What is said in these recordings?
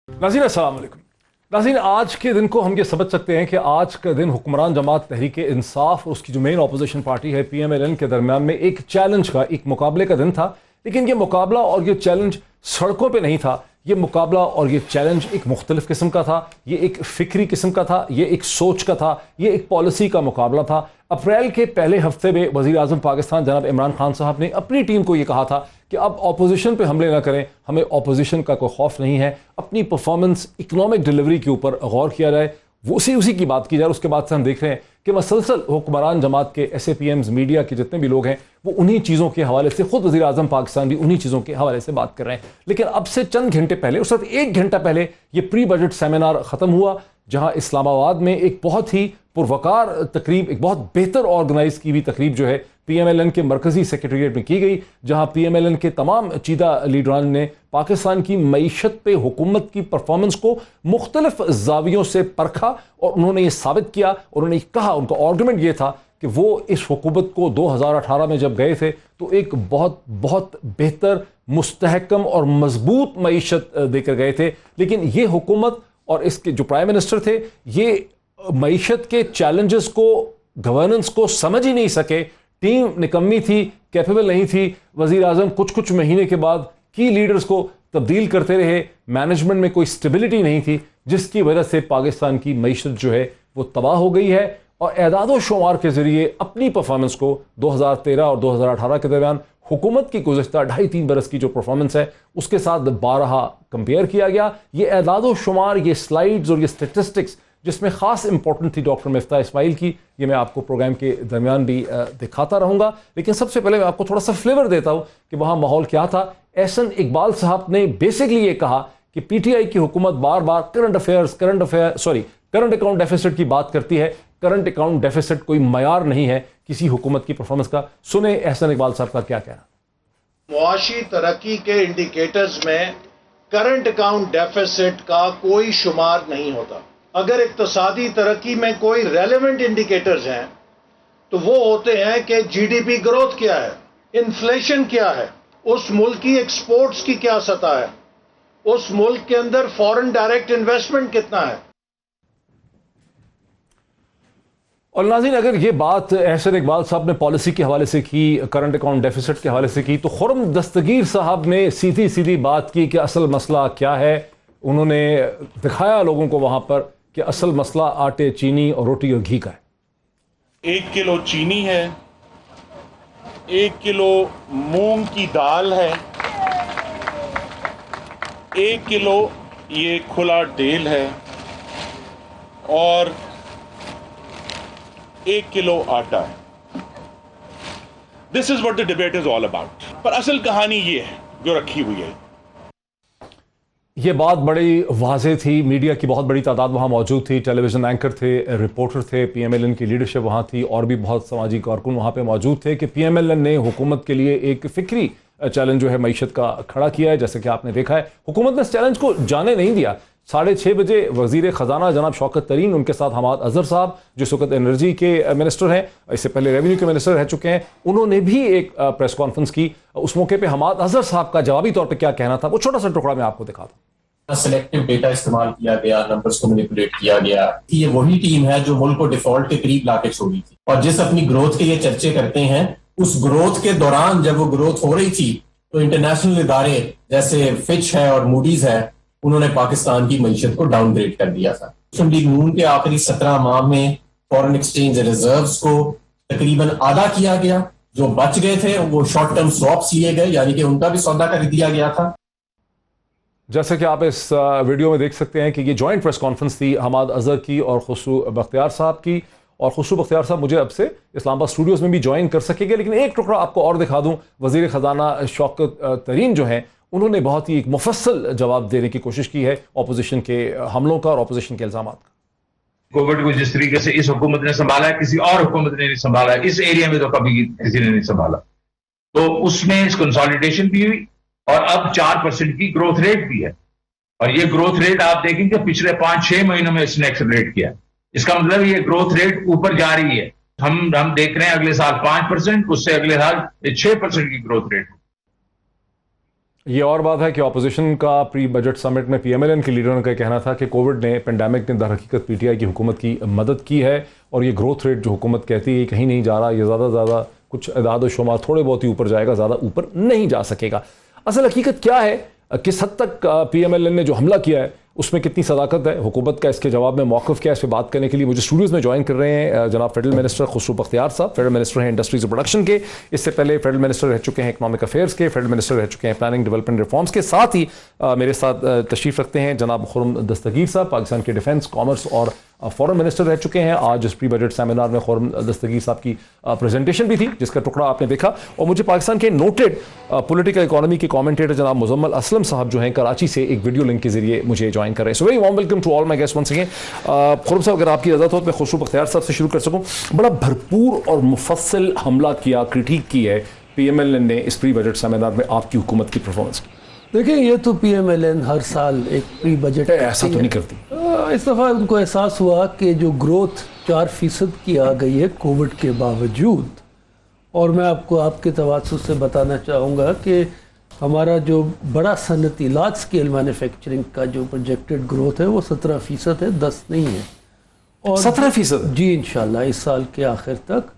नाज़रीन अस्सलाम वालेकुम। नाज़रीन, आज के दिन को हम ये समझ सकते हैं कि आज का दिन हुक्मरान जमात तहरीक इंसाफ और उसकी जो मेन अपोजिशन पार्टी है PMLN के दरमियान में एक चैलेंज का, एक मुकाबले का दिन था। लेकिन ये मुकाबला और ये चैलेंज सड़कों पे नहीं था। ये मुकाबला और ये चैलेंज एक मुख्तलिफ किस्म का था। ये एक फ़िक्री किस्म का था, ये एक सोच का था, ये एक पॉलिसी का मुकाबला था। अप्रैल के पहले हफ्ते में वज़ीर आज़म पाकिस्तान जनाब इमरान खान साहब ने अपनी टीम को ये कहा था कि अब अपोजिशन पे हमले ना करें, हमें अपोजिशन का कोई खौफ नहीं है, अपनी परफॉर्मेंस इकनॉमिक डिलीवरी के ऊपर गौर किया जाए, वो उसी की बात की जाए। उसके बाद से हम देख रहे हैं कि मसलसल हुक्मरान जमात के SAPMs मीडिया के जितने भी लोग हैं वो उन्हीं चीज़ों के हवाले से, खुद वज़ीर आज़म पाकिस्तान भी उन्हीं चीज़ों के हवाले से बात कर रहे हैं। लेकिन अब से चंद घंटे पहले, उस वक्त 1 घंटा पहले ये प्री बजट सेमिनार ख़त्म हुआ, जहां इस्लामाबाद में एक बहुत ही पुरवकार तकरीब, एक बहुत बेहतर ऑर्गेनाइज की हुई तकरीब जो है PMLN के मरकज़ी सेक्रेटरीट में की गई, जहां PMLN के तमाम चीदा लीडरान ने पाकिस्तान की मईशत पे हुकूमत की परफॉर्मेंस को मुख्तलिफ जावियों से परखा और उन्होंने ये साबित किया। उन्होंने कहा, उनका आर्गूमेंट ये था कि वो इस हुकूमत को 2018 में जब गए थे तो एक बहुत बहुत बेहतर, मुस्तहकम और मजबूत मईशत देकर गए थे। लेकिन ये हुकूमत और इसके जो प्राइम मिनिस्टर थे, ये मईशत के चैलेंजेस को, गवर्नेंस को समझ ही नहीं सके। टीम निकम्मी थी, कैपेबल नहीं थी। वजीर आजम कुछ महीने के बाद की लीडर्स को तब्दील करते रहे, मैनेजमेंट में कोई स्टेबिलिटी नहीं थी, जिसकी वजह से पाकिस्तान की मईशत जो है वो तबाह हो गई है। और एदाद शुमार के जरिए अपनी परफॉर्मेंस को 2013 और 2018 के दरमियान हुकूमत की गुज़श्ता 2.5-3 बरस की जो परफॉर्मेंस है उसके साथ बारहा कंपेयर किया गया। ये एदाद शुमार, ये स्लाइड्स और ये स्टेटिस्टिक्स जिसमें ख़ास इंपॉर्टेंट थी डॉक्टर मिफ्ता इस्माइल की, ये मैं आपको प्रोग्राम के दरमियान भी दिखाता रहूँगा। लेकिन सबसे पहले मैं आपको थोड़ा सा फ्लेवर देता हूँ कि वहाँ माहौल क्या था। एहसन इकबाल साहब ने बेसिकली ये कहा कि PTI की हुकूमत बार बार करंट अकाउंट डेफिसिट की बात करती है। करंट अकाउंट डेफिसिट कोई मयार नहीं है किसी हुकूमत की परफॉर्मेंस का। सुने एहसन इकबाल साहब का क्या कहना। मुआशी तरक्की के इंडिकेटर्स में करंट अकाउंट डेफिसिट का कोई शुमार नहीं होता। अगर इक्तसादी तरक्की में कोई रेलेवेंट इंडिकेटर्स हैं तो वो होते हैं कि GDP ग्रोथ क्या है, इन्फ्लेशन क्या है, उस मुल्क की एक्सपोर्ट्स की क्या सतह है, उस मुल्क के अंदर फॉरेन डायरेक्ट इन्वेस्टमेंट कितना है। और नाज़रीन, अगर ये बात एहसन इकबाल साहब ने पॉलिसी के हवाले से की, करंट अकाउंट डेफिसिट के हवाले से की, तो खुर्रम दस्तगीर साहब ने सीधी सीधी बात की कि असल मसला क्या है। उन्होंने दिखाया लोगों को वहाँ पर कि असल मसला आटे, चीनी और रोटी और घी का है। 1 किलो चीनी है, 1 किलो मूंग की दाल है, 1 किलो ये खुला तेल है और 1 किलो आटा है। This is what the debate is all about. पर असल कहानी ये है जो रखी हुई है। ये बात बड़ी वाज़ेह थी, मीडिया की बहुत बड़ी तादाद वहाँ मौजूद थी, टेलीविज़न एंकर थे, रिपोर्टर थे, PMLN की लीडरशिप वहाँ थी और भी बहुत समाजी कारकुन वहाँ पे मौजूद थे कि PMLN ने हुकूमत के लिए एक फ़िक्री चैलेंज जो है मईशत का खड़ा किया है। जैसे कि आपने देखा है, हुकूमत ने इस चैलेंज को जाने नहीं दिया। 6:30 बजे वज़ीर ख़जाना जनाब शौकत तरीन, उनके साथ हमाद अज़हर साहब जो इस वक्त एनर्जी के मिनिस्टर हैं, इससे पहले रेवेन्यू के मिनिस्टर रह चुके हैं, उन्होंने भी एक प्रेस कॉन्फ्रेंस की। उस मौके पर हमाद अज़हर साहब का जवाबी तौर पर क्या कहना था, वो छोटा सा टुकड़ा मैं आपको दिखाता हूँ। सिलेक्टिव डेटा इस्तेमाल किया गया, नंबर्स को मैनिपुलेट किया गया। ये वही टीम है जो मुल्क को डिफॉल्ट के करीब लाके छोड़ी थी। और जिस अपनी ग्रोथ के ये चर्चे करते हैं, उस ग्रोथ के दौरान जब वो ग्रोथ हो रही थी तो इंटरनेशनल इदारे जैसे फिच है और मूडीज है, उन्होंने पाकिस्तान की मईशत को डाउनग्रेड कर दिया था। मुस्लिम लीग नून के आखिरी 17 माह में फॉरेन एक्सचेंज रिजर्व्स को तकरीबन आधा किया गया। जो बच गए थे वो शॉर्ट टर्म स्वॉप्स लिए गए, यानी कि उनका भी सौदा कर दिया गया था। जैसे कि आप इस वीडियो में देख सकते हैं कि ये जॉइंट प्रेस कॉन्फ्रेंस थी हमाद अज़हर की और खुशरू बख्तियार साहब की। और खुशरू बख्तियार साहब मुझे अब से इस्लामाबाद स्टूडियोज़ में भी ज्वाइन कर सकेंगे। लेकिन एक टुकड़ा आपको और दिखा दूं, वज़ीर ख़जाना शौकत तरीन जो हैं, उन्होंने बहुत ही एक मुफस्सल जवाब देने की कोशिश की है अपोजिशन के हमलों का और अपोजिशन के इल्ज़ामात का। कोविड को जिस तरीके से इस हुकूमत ने संभाला है, किसी और हुकूमत ने नहीं संभाला है, इस एरिया में तो कभी किसी ने नहीं संभाला। तो उसमें कंसोलिडेशन भी हुई और अब 4% की ग्रोथ रेट भी है। और ये ग्रोथ रेट आप देखेंगे पिछले 5-6 महीनों में इसने एक्सेलरेट किया। इसका मतलब ये ग्रोथ रेट ऊपर जा रही है। हम देख रहे हैं अगले साल 5%, उससे अगले साल 6% की ग्रोथ रेट। ये और बात है कि ऑपोजिशन का प्री बजट समिट में पीएमएलएन के लीडर का कहना था कि कोविड ने, पेंडेमिक ने दर हकीकत पीटीआई की हुकूमत की मदद की है और ये ग्रोथ रेट जो हुकूमत कहती है कहीं नहीं जा रहा, ये ज़्यादा से ज़्यादा कुछ इदाद शुमार थोड़े बहुत ही ऊपर जाएगा, ज़्यादा ऊपर नहीं जा सकेगा। असल हकीकत क्या है, किस हद तक पीएमएलएन ने जो हमला किया है उसमें कितनी सदाकत है हुकूमत का, इसके जवाब में मौक़िफ़ क्या है, इस पर बात करने के लिए मुझे स्टूडियोज़ में ज्वाइन कर रहे हैं जनाब फेडरल मिनिस्टर खुसरू बख्तियार साहब। फेडरल मिनिस्टर हैं इंडस्ट्रीज और प्रोडक्शन के, इससे पहले फेडरल मिनिस्टर रह चुके हैं इकनॉमिक अफेयर्स के, फेडरल मिनिस्टर रह चुके हैं प्लानिंग डेवलपमेंट रिफॉर्म्स के। साथ ही मेरे साथ तशरीफ़ रखते हैं जनाब खुर्रम दस्तगीर साहब, पाकिस्तान के डिफेंस, कॉमर्स और फॉरेन मिनिस्टर रह चुके हैं। आज इस प्री बजट सेमिनार में खुर्रम दस्तगीर साहब की प्रेजेंटेशन भी थी जिसका टुकड़ा आपने देखा, और मुझे पाकिस्तान के नोटेड पॉलिटिकल इकोनॉमी के कमेंटेटर जनाब मुजम्मल असलम साहब जो हैं कराची से एक वीडियो लिंक के जरिए मुझे ज्वाइन कर रहे हैं। So very warm welcome to all my guest once again. Khurram साहब, अगर आपकी इजाज़त हो तो मैं खुसरू बख्तियार साहब से शुरू कर सकूं। बड़ा भरपूर और मुफस्सल हमला किया, क्रिटिक की है पीएमएलएन ने इस प्री बजट सेमिनार में आपकी हुकूमत की परफॉर्मेंस की। देखिए, ये तो पीएमएलएन हर साल एक प्री बजट ऐसा तो नहीं करती। इस दफ़ा उनको एहसास हुआ कि जो ग्रोथ 4% की आ गई है कोविड के बावजूद, और मैं आपको आपके तवासुत से बताना चाहूँगा कि हमारा जो बड़ा सनती लार्ज स्केल मैन्युफैक्चरिंग का जो प्रोजेक्टेड ग्रोथ है वो 17% है, 10 नहीं है। और 17% जी इंशाल्लाह इस साल के आखिर तक।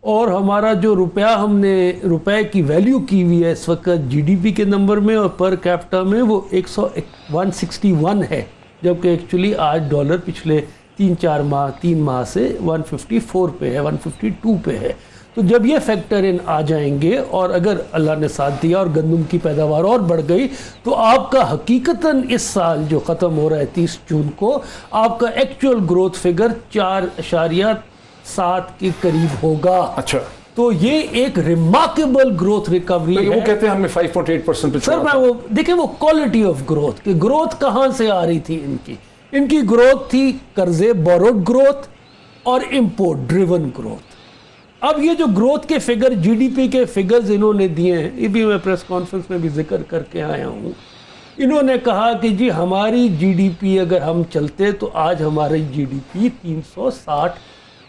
और हमारा जो हमने रुपए की वैल्यू की हुई है इस वक्त जीडीपी के नंबर में और पर कैपिटा में वो 161 है, जबकि एक्चुअली आज डॉलर पिछले 3 माह से 154 पे है, 152 पे है। तो जब ये फैक्टर इन आ जाएंगे और अगर अल्लाह ने साथ दिया और गंदम की पैदावार और बढ़ गई तो आपका हकीकतन इस साल जो ख़त्म हो रहा है 30 जून को, आपका एक्चुअल ग्रोथ फिगर 4.7 के करीब होगा। अच्छा, तो ये एक रिमार्केबल ग्रोथ रिकवरी है। वो कहते हैं हमें 5.8% पे सर मैं वो देखिए, वो क्वालिटी ऑफ ग्रोथ की ग्रोथ कहाँ से आ रही थी इनकी ग्रोथ थी कर्जे बोरोड ग्रोथ और इंपोर्ट ड्रिवन ग्रोथ। अब ये जो ग्रोथ के फिगर, जीडीपी के फिगर्स इन्होंने दिए हैं, ये भी मैं प्रेस कॉन्फ्रेंस में भी जिक्र करके आया हूँ। इन्होंने कहा कि जी हमारी जीडीपी अगर हम चलते तो आज हमारी जीडीपी 360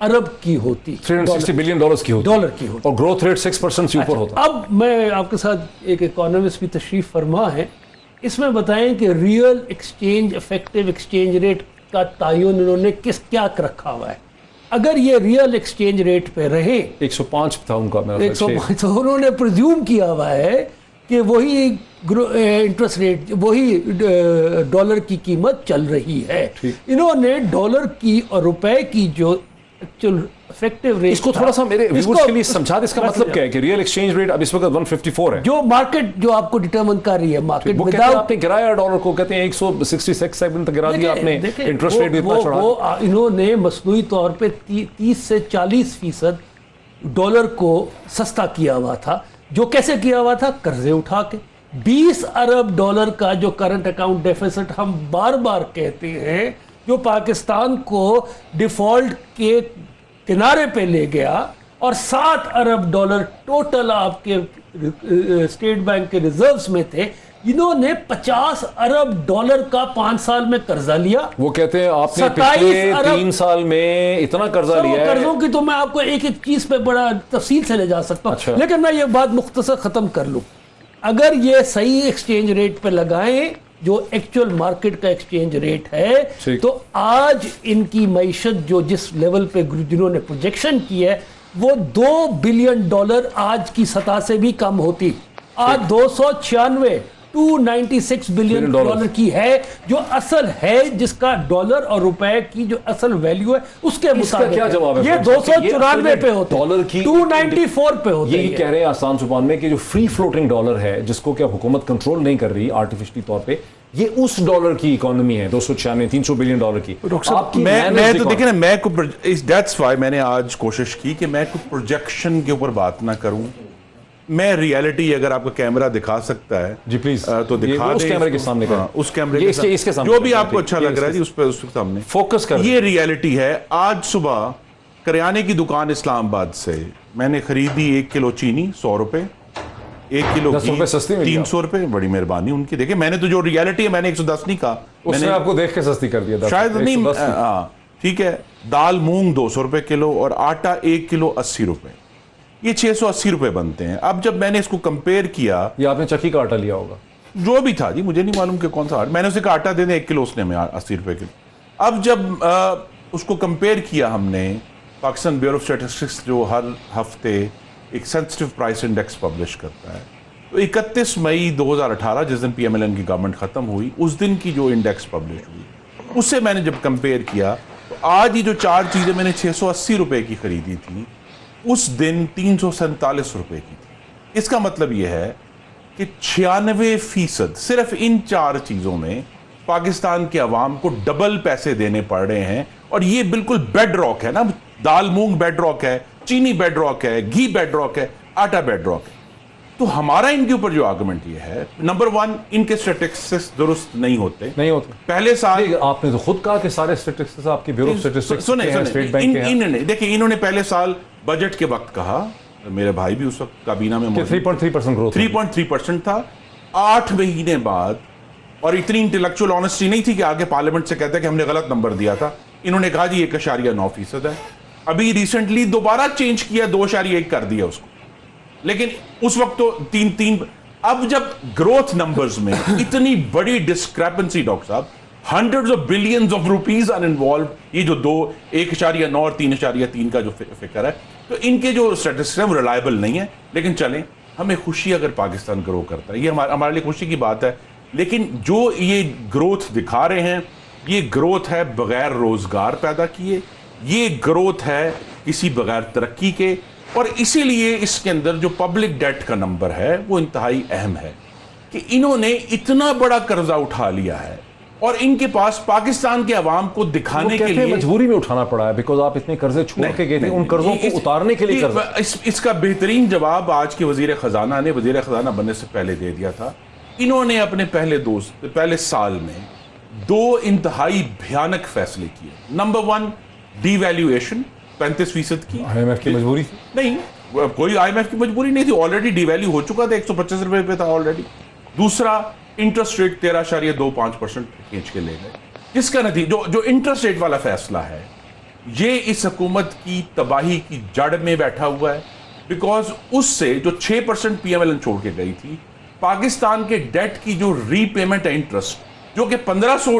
अरब की होती, $360 बिलियन की होती, डॉलर की होती, और ग्रोथ रेट 6% से ऊपर होता। अब मैं आपके साथ एक इकोनॉमिस्ट भी तशरीफ फरमा है, इसमें बताएं कि real exchange, effective exchange rate का तयन इन्होंने क्या रखा हुआ है। अगर ये रियल एक्सचेंज रेट पे रहे, 105 था उनका, 105, तो उन्होंने प्रिज्यूम किया हुआ है कि वही इंटरेस्ट रेट, वही डॉलर की कीमत चल रही है। इन्होंने डॉलर की और रुपए की जो इफेक्टिव रेट, इसको थोड़ा सा मेरे व्यूअर्स के लिए समझा दे, इसका मतलब क्या है कि रियल एक्सचेंज रेट अब इस वक्त 154 है, जो मार्केट जो आपको डिटरमिन कर रही है मार्केट। वो कहते हैं आपने गिराया डॉलर को, कहते हैं 166 तक गिरा दिया आपने, इंटरेस्ट रेट इतना चढ़ा। वो इन्होंने मसनूई तौर पे 30 से 40% डॉलर को सस्ता किया हुआ था। जो कैसे किया हुआ था? कर्जे उठा के। 20 अरब डॉलर का जो करंट अकाउंट डेफिसिट हम बार बार कहते हैं, जो पाकिस्तान को डिफॉल्ट के किनारे पे ले गया, और 7 अरब डॉलर टोटल आपके स्टेट बैंक के रिजर्व्स में थे। इन्होंने 50 अरब डॉलर का 5 साल में कर्जा लिया। वो कहते हैं आपने पिछले 3 साल में इतना कर्जा लिया है। कर्जों की तो मैं आपको एक एक चीज पे बड़ा तफसील से ले जा सकता हूँ। अच्छा। लेकिन मैं ये बात मुख्तसर खत्म कर लूं, अगर ये सही एक्सचेंज रेट पे लगाएं जो एक्चुअल मार्केट का एक्सचेंज रेट है, तो आज इनकी मईशत जो जिस लेवल पे जिन्होंने प्रोजेक्शन की है वो $2 बिलियन आज की सतह से भी कम होती। आज 296 बिलियन डॉलर की है, जो असल है, जिसका डॉलर और रुपए की जो असल वैल्यू है उसके मुताबिक क्या जवाब है? ये 294 पे होता है, डॉलर की 294 पे होता है। ये कह रहे हैं आसान जुबान में कि जो फ्री फ्लोटिंग डॉलर है, जिसको क्या हुकूमत कंट्रोल नहीं कर रही आर्टिफिशियली तौर पे, ये उस डॉलर की इकोनॉमी है 300 बिलियन डॉलर की। मैं तो देखिए ना, मैं दैट्स व्हाई मैंने आज कोशिश की कि मैं कुछ प्रोजेक्शन के ऊपर बात ना करूं। मैं रियलिटी, अगर आपका कैमरा दिखा सकता है जी प्लीज, तो दिखा दे। उस कैमरे के सामने, उस कैमरे के सामने, जो भी आपको अच्छा लग रहा है जी, उस पर उसके सामने फोकस कर। ये रियलिटी है। आज सुबह करियाने की दुकान इस्लामाबाद से मैंने खरीदी 1 किलो चीनी 100 रुपए, 1 किलो घी 300 रुपए। बड़ी मेहरबानी उनकी। देखिए, मैंने तो जो रियलिटी है, मैंने 110 नहीं कहा, मैंने आपको देख के सस्ती कर दिया शायद नहीं। ठीक है, दाल मूंग 200 रुपए किलो और आटा 1 किलो 80 रुपए, ये 680 रुपए बनते हैं। अब जब मैंने इसको कंपेयर किया, ये आपने चक्की का आटा लिया होगा, जो भी था जी, मुझे नहीं मालूम कि कौन सा, मैंने उसे कहा आटा दे दें 1 किलो, उसने में 80 रुपए किलो। अब जब उसको कंपेयर किया हमने, पाकिस्तान ब्यूरो ऑफ स्टैटिस्टिक्स जो हर हफ्ते एक सेंसिटिव प्राइस इंडेक्स पब्लिश करता है, तो 31 मई 2018 जिस दिन PMLN की गवर्नमेंट खत्म हुई, उस दिन की जो इंडेक्स पब्लिश हुई, उससे मैंने जब कंपेयर किया तो आज ये जो 4 चीजें मैंने 680 रुपए की खरीदी थी, उस दिन 347 रुपए की थी। इसका मतलब यह है कि 96% सिर्फ इन 4 चीजों में पाकिस्तान के अवाम को डबल पैसे देने पड़ रहे हैं। और ये बिल्कुल बेड रॉक है ना, दाल मूंग बेड रॉक है, चीनी बेड रॉक है, घी बेड रॉक है, आटा बेड रॉक है। तो हमारा इनके ऊपर जो आर्गुमेंट ये है, नंबर 1, इनके स्टैटिस्टिक्स दुरुस्त नहीं होते। पहले साल आपने तो खुद कहा कि सारे स्टैटिस्टिक्स आपके bureau of statistics state bank के हैं। देखिए, इन्होंने पहले साल बजट के वक्त कहा, मेरे भाई भी उस वक्त काबीना में 3.3% ग्रोथ, 3.3% था। 8 महीने बाद, और इतनी इंटेलेक्चुअल ऑनेस्टी नहीं थी कि आगे पार्लियामेंट से कहते कि हमने गलत नंबर दिया था, इन्होंने कहा जी 1.9% है। अभी रिसेंटली दोबारा चेंज किया, 2.1 कर दिया उसको, लेकिन उस वक्त तो 3. अब जब ग्रोथ नंबर्स में इतनी बड़ी डिस्क्रेपेंसी, डॉक्टर साहब, hundreds of billions of rupees are involve, ये जो 1.9 और 3.3 का जो फिक्र है, तो इनके जो स्टैटिस्टिक्स है वो रिलायबल नहीं है। लेकिन चलें, हमें खुशी अगर पाकिस्तान ग्रो करता है, ये हमारे लिए खुशी की बात है। लेकिन जो ये ग्रोथ दिखा रहे हैं, ये ग्रोथ है बगैर रोजगार पैदा किए, ये ग्रोथ है किसी बगैर तरक्की के। और इसीलिए इसके अंदर जो पब्लिक डेट का नंबर है वो इंतहाई अहम है कि इन्होंने इतना बड़ा कर्जा उठा लिया है और इनके पास पाकिस्तान के अवाम को दिखाने के लिए मजबूरी में उठाना पड़ा है, बिकॉज आप इतने कर्जे छोड़ के गए थे, उन कर्जों को उतारने के लिए इसका बेहतरीन जवाब आज के वजीर खजाना ने वजीर खजाना बनने से पहले दे दिया था। इन्होंने अपने पहले साल में 2 इंतहाई भयानक फैसले किए। नंबर 1, डिवैल्यूएशन 35% की। IMF की मजबूरी थी? नहीं, कोई IMF की मजबूरी नहीं थी, ऑलरेडी डिवैल्यू हो चुका था, 125 रुपए पे था ऑलरेडी। दूसरा, इंटरेस्ट रेट 13.25% खींच के ले गए, जिसका नतीजा जो इंटरेस्ट रेट वाला फैसला है, ये इस हुकूमत की तबाही की जड़ में बैठा हुआ है। बिकॉज उससे जो 6% PMLN छोड़ के गई थी, पाकिस्तान के डेट की जो रीपेमेंट है इंटरेस्ट, जो कि 1500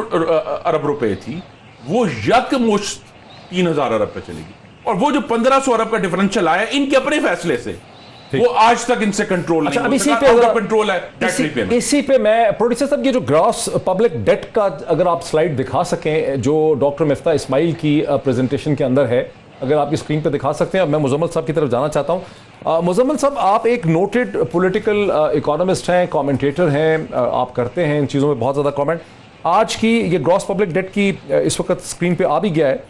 अरब रुपए थी, वो यकमुश्त 3000 अरब पे चलेगी। और वो जो 1500 अरब का डिफरेंशियल आया इनके अपने फैसले से, वो आज तक इनसे कंट्रोल नहीं हो सका। कंट्रोल है डेट रीपेमेंट। इसी पे मैं प्रोड्यूसर साहब, ये जो ग्रॉस पब्लिक डेट का अगर आप स्लाइड दिखा सकें, जो डॉक्टर मिफ्ता इस्माइल की प्रेजेंटेशन के अंदर है, अगर आपकी स्क्रीन पे दिखा सकते हैं। अब मैं मुजम्मल साहब की तरफ जाना चाहता हूं। मुजम्मल साहब, आप एक नोटेड पॉलिटिकल इकोनॉमिस्ट हैं, कमेंटेटर हैं, आप करते हैं इन चीज़ों में बहुत ज़्यादा कमेंट। आज की ये ग्रॉस पब्लिक डेट की इस वक्त स्क्रीन पे आ भी गया है,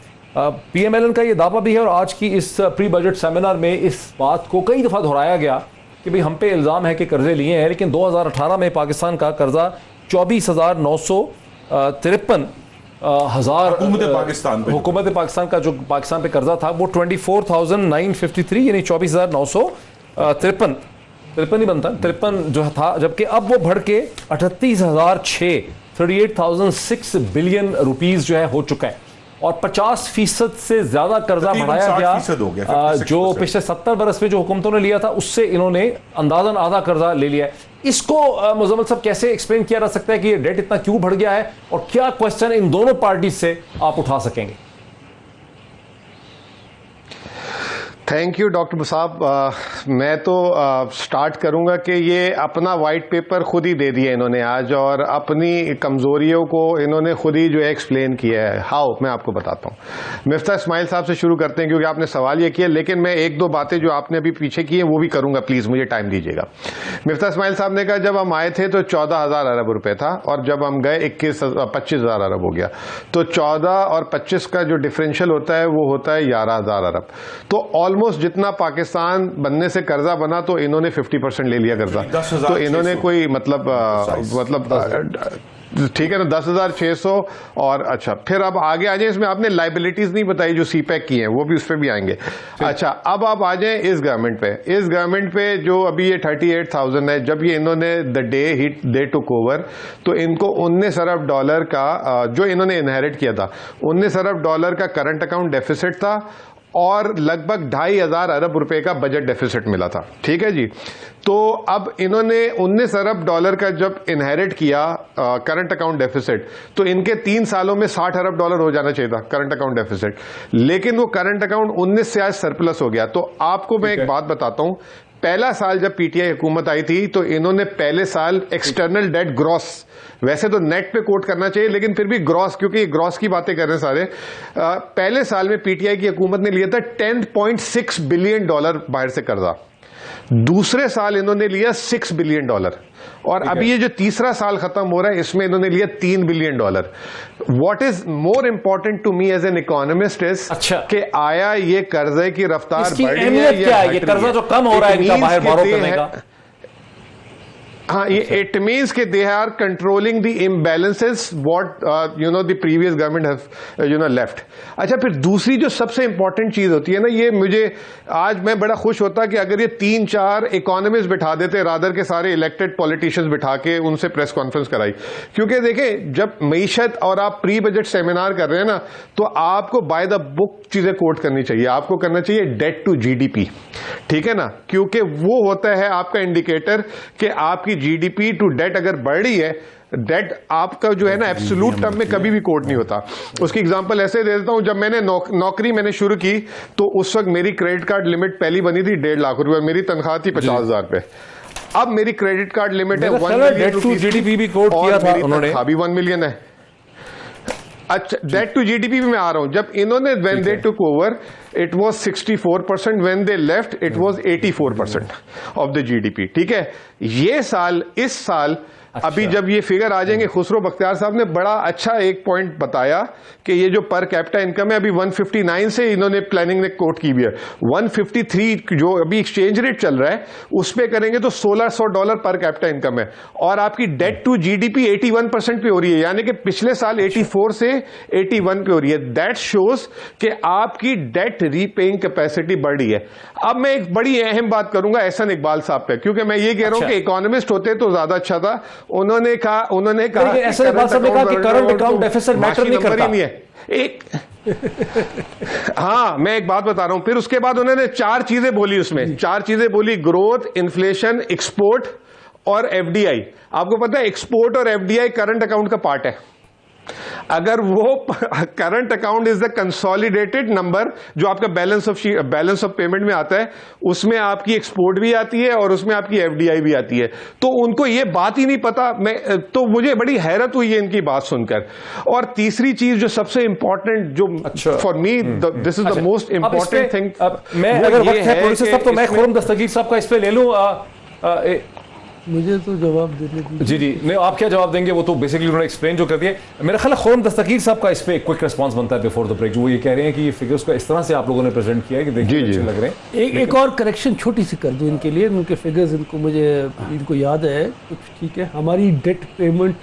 PMLN का ये दावा भी है, और आज की इस प्री बजट सेमिनार में इस बात को कई दफ़ा दोहराया गया कि भाई हम पे इल्ज़ाम है कि कर्जे लिए हैं, लेकिन 2018 में पाकिस्तान का कर्जा 24,953 हुकूमत पाकिस्तान का जो पाकिस्तान पे कर्जा था वो 24,953 यानी 24,953 ही बनता, 53 जो था, जबकि अब वो बढ़ के 38,600 बिलियन रुपीस जो है हो चुका है। और 50% से ज्यादा कर्जा बढ़ाया गया, जो पिछले 70 बरस में जो हुकूमतों ने लिया था उससे इन्होंने अंदाजन आधा कर्जा ले लिया है। इसको मुजम्मल साहब कैसे एक्सप्लेन किया जा सकता है कि ये डेट इतना क्यों बढ़ गया है, और क्या क्वेश्चन इन दोनों पार्टी से आप उठा सकेंगे? थैंक यू डॉक्टर साहब। मैं तो स्टार्ट करूंगा कि ये अपना वाइट पेपर खुद ही दे दिया इन्होंने आज, और अपनी कमज़ोरियों को इन्होंने खुद ही जो है एक्सप्लेन किया है। हाउ, मैं आपको बताता हूँ। मिफ्ता इस्माइल साहब से शुरू करते हैं क्योंकि आपने सवाल ये किया, लेकिन मैं 1-2 बातें जो आपने अभी पीछे की हैं वो भी करूंगा, प्लीज़ मुझे टाइम दीजिएगा। मिफ्ता इस्माइल साहब ने कहा जब हम आए थे तो 14,000 अरब रुपये था, और जब हम गए 25,000 अरब हो गया। तो 14 और 25 का जो डिफरेंशियल होता है वो होता है 11,000 अरब। तो ऑलमोस्ट जितना पाकिस्तान बनने से कर्जा बना, तो इन्होंने 50% ले लिया कर्जा। तो इन्होंने कोई मतलब ठीक है ना, 10,600। और अच्छा, फिर अब आगे आ जाए, इसमें आपने लाइबिलिटीज नहीं बताई जो CPEC की हैं, वो भी उस पर भी आएंगे। अच्छा, अब आप आ जाए इस गवर्नमेंट पे। इस गवर्नमेंट पे जो अभी ये 38,000 है, जब ये इन्होंने the day they took over, तो इनको 19 अरब डॉलर का जो इन्होंने इनहेरिट किया था, 19 अरब डॉलर का करंट अकाउंट डेफिसिट था, और लगभग 2,500 अरब रुपए का बजट डेफिसिट मिला था। ठीक है जी। तो अब इन्होंने 19 अरब डॉलर का जब इनहेरिट किया करंट अकाउंट डेफिसिट, तो इनके 3 सालों में 60 अरब डॉलर हो जाना चाहिए था करंट अकाउंट डेफिसिट, लेकिन वो करंट अकाउंट 19 से आज सरप्लस हो गया। तो आपको मैं एक बात बताता हूं, पहला साल जब पीटीआई हुकूमत आई थी तो इन्होंने पहले साल एक्सटर्नल डेट ग्रॉस, वैसे तो नेट पे कोट करना चाहिए लेकिन फिर भी ग्रॉस, क्योंकि ये ग्रॉस की बातें कर रहे हैं सारे, पहले साल में पीटीआई की हुकूमत ने लिया था $10.6 बिलियन बाहर से कर्जा। दूसरे साल इन्होंने लिया $6 बिलियन, और अभी ये जो तीसरा साल खत्म हो रहा है इसमें इन्होंने लिया $3 billion. What is more important to me as an economist is कि आया ये कर्जे की रफ्तार बढ़ी है या ये कर्जा जो कम हो रहा है इनका बाहर बोरो करने का? हाँ, ये इट मीन्स कि they are controlling the imbalances what the previous government have left. अच्छा, फिर दूसरी जो सबसे इंपॉर्टेंट चीज होती है ना, ये मुझे आज मैं बड़ा खुश होता कि अगर ये 3-4 इकोनॉमिस्ट बिठा देते रादर के सारे इलेक्टेड पॉलिटिशियंस बिठा के उनसे प्रेस कॉन्फ्रेंस कराई, क्योंकि देखें जब मईशत और आप प्री बजट सेमिनार कर रहे हैं ना, तो आपको बाय द बुक चीजें कोट करनी चाहिए। आपको करना चाहिए डेट टू जीडीपी, ठीक है ना, क्योंकि वो होता है आपका इंडिकेटर कि आपकी जीडीपी टू डेट अगर बढ़ रही है, डेट आपका जो है ना एब्सोल्यूट टर्म में कभी भी कोट नहीं होता। उसकी एग्जांपल ऐसे दे देता हूं, जब मैंने नौकरी मैंने शुरू की तो उस वक्त मेरी क्रेडिट कार्ड लिमिट पहली बनी थी 1.5 लाख रुपए, मेरी तनख्वाह थी 50,000 रुपए। अब मेरी क्रेडिट कार्ड लिमिट है 1 मिलियन जीडीपी भी कोट किया था उन्होंने, अभी 1 मिलियन है। अच्छा, डेट टू जीडीपी भी मैं आ रहा हूं, जब इन्होंने when they took over it was 64%, when they left it was 84% of the GDP. ठीक है, ये साल, इस साल अच्छा। अभी जब ये फिगर आ जाएंगे, खुसरो बख्तियार साहब ने बड़ा अच्छा एक पॉइंट बताया कि ये जो पर कैपिटा इनकम है अभी 159 से इन्होंने प्लानिंग ने कोट की भी है, 153 जो अभी एक्सचेंज रेट चल रहा है उस पे करेंगे तो $1,600 पर कैपिटा इनकम है, और आपकी डेट टू जीडीपी 81% पे हो रही है, यानी कि पिछले साल 84 से 81 पे हो रही है। दैट शोज कि आपकी डेट रीपेइंग कैपेसिटी बढ़ रही है। अब मैं एक बड़ी अहम बात करूंगा एहसन इकबाल साहब पे, क्योंकि मैं ये कह रहा हूं कि इकोनॉमिस्ट होते तो ज्यादा अच्छा था। उन्होंने कहा ऐसे बात सबने कहा कि करंट अकाउंट डेफिसिट मैटर नहीं करता। नहीं है एक हाँ, मैं एक बात बता रहा हूं। फिर उसके बाद उन्होंने 4 चीजें बोली, उसमें 4 चीजें बोली, ग्रोथ, इन्फ्लेशन, एक्सपोर्ट और एफडीआई। आपको पता है एक्सपोर्ट और एफडीआई करंट अकाउंट का पार्ट है। अगर वो current account is the consolidated number जो आपका बैलेंस ऑफ पेमेंट में आता है, उसमें आपकी एक्सपोर्ट भी आती है और उसमें आपकी एफडीआई भी आती है। तो उनको ये बात ही नहीं पता। तो मुझे बड़ी हैरत हुई है इनकी बात सुनकर। और तीसरी चीज जो सबसे इंपॉर्टेंट, जो for me this is the most important thing, मैं अगर वक्त है प्रोफेसर साहब तो मैं खुर्रम दस्तगीर साहब का इस पे ले लूं। मुझे तो जवाब देने दीजिए। जी नहीं, आप क्या जवाब देंगे? वो तो बेसिकली उन्होंने एक्सप्लेन जो कर दिया। मेरा ख्याल खुर्रम दस्तगीर साहब का इस पे क्विक रिस्पांस बनता है बिफोर द ब्रेक, जो वो ये कह रहे हैं कि ये फिगर्स को इस तरह से आप लोगों ने प्रेजेंट किया है कि देखिए अच्छे लग रहे हैं। एक और करेक्शन छोटी सी कर दूं इनके लिए, उनके फिगर्स इनको याद है कुछ, ठीक है। हमारी डेट पेमेंट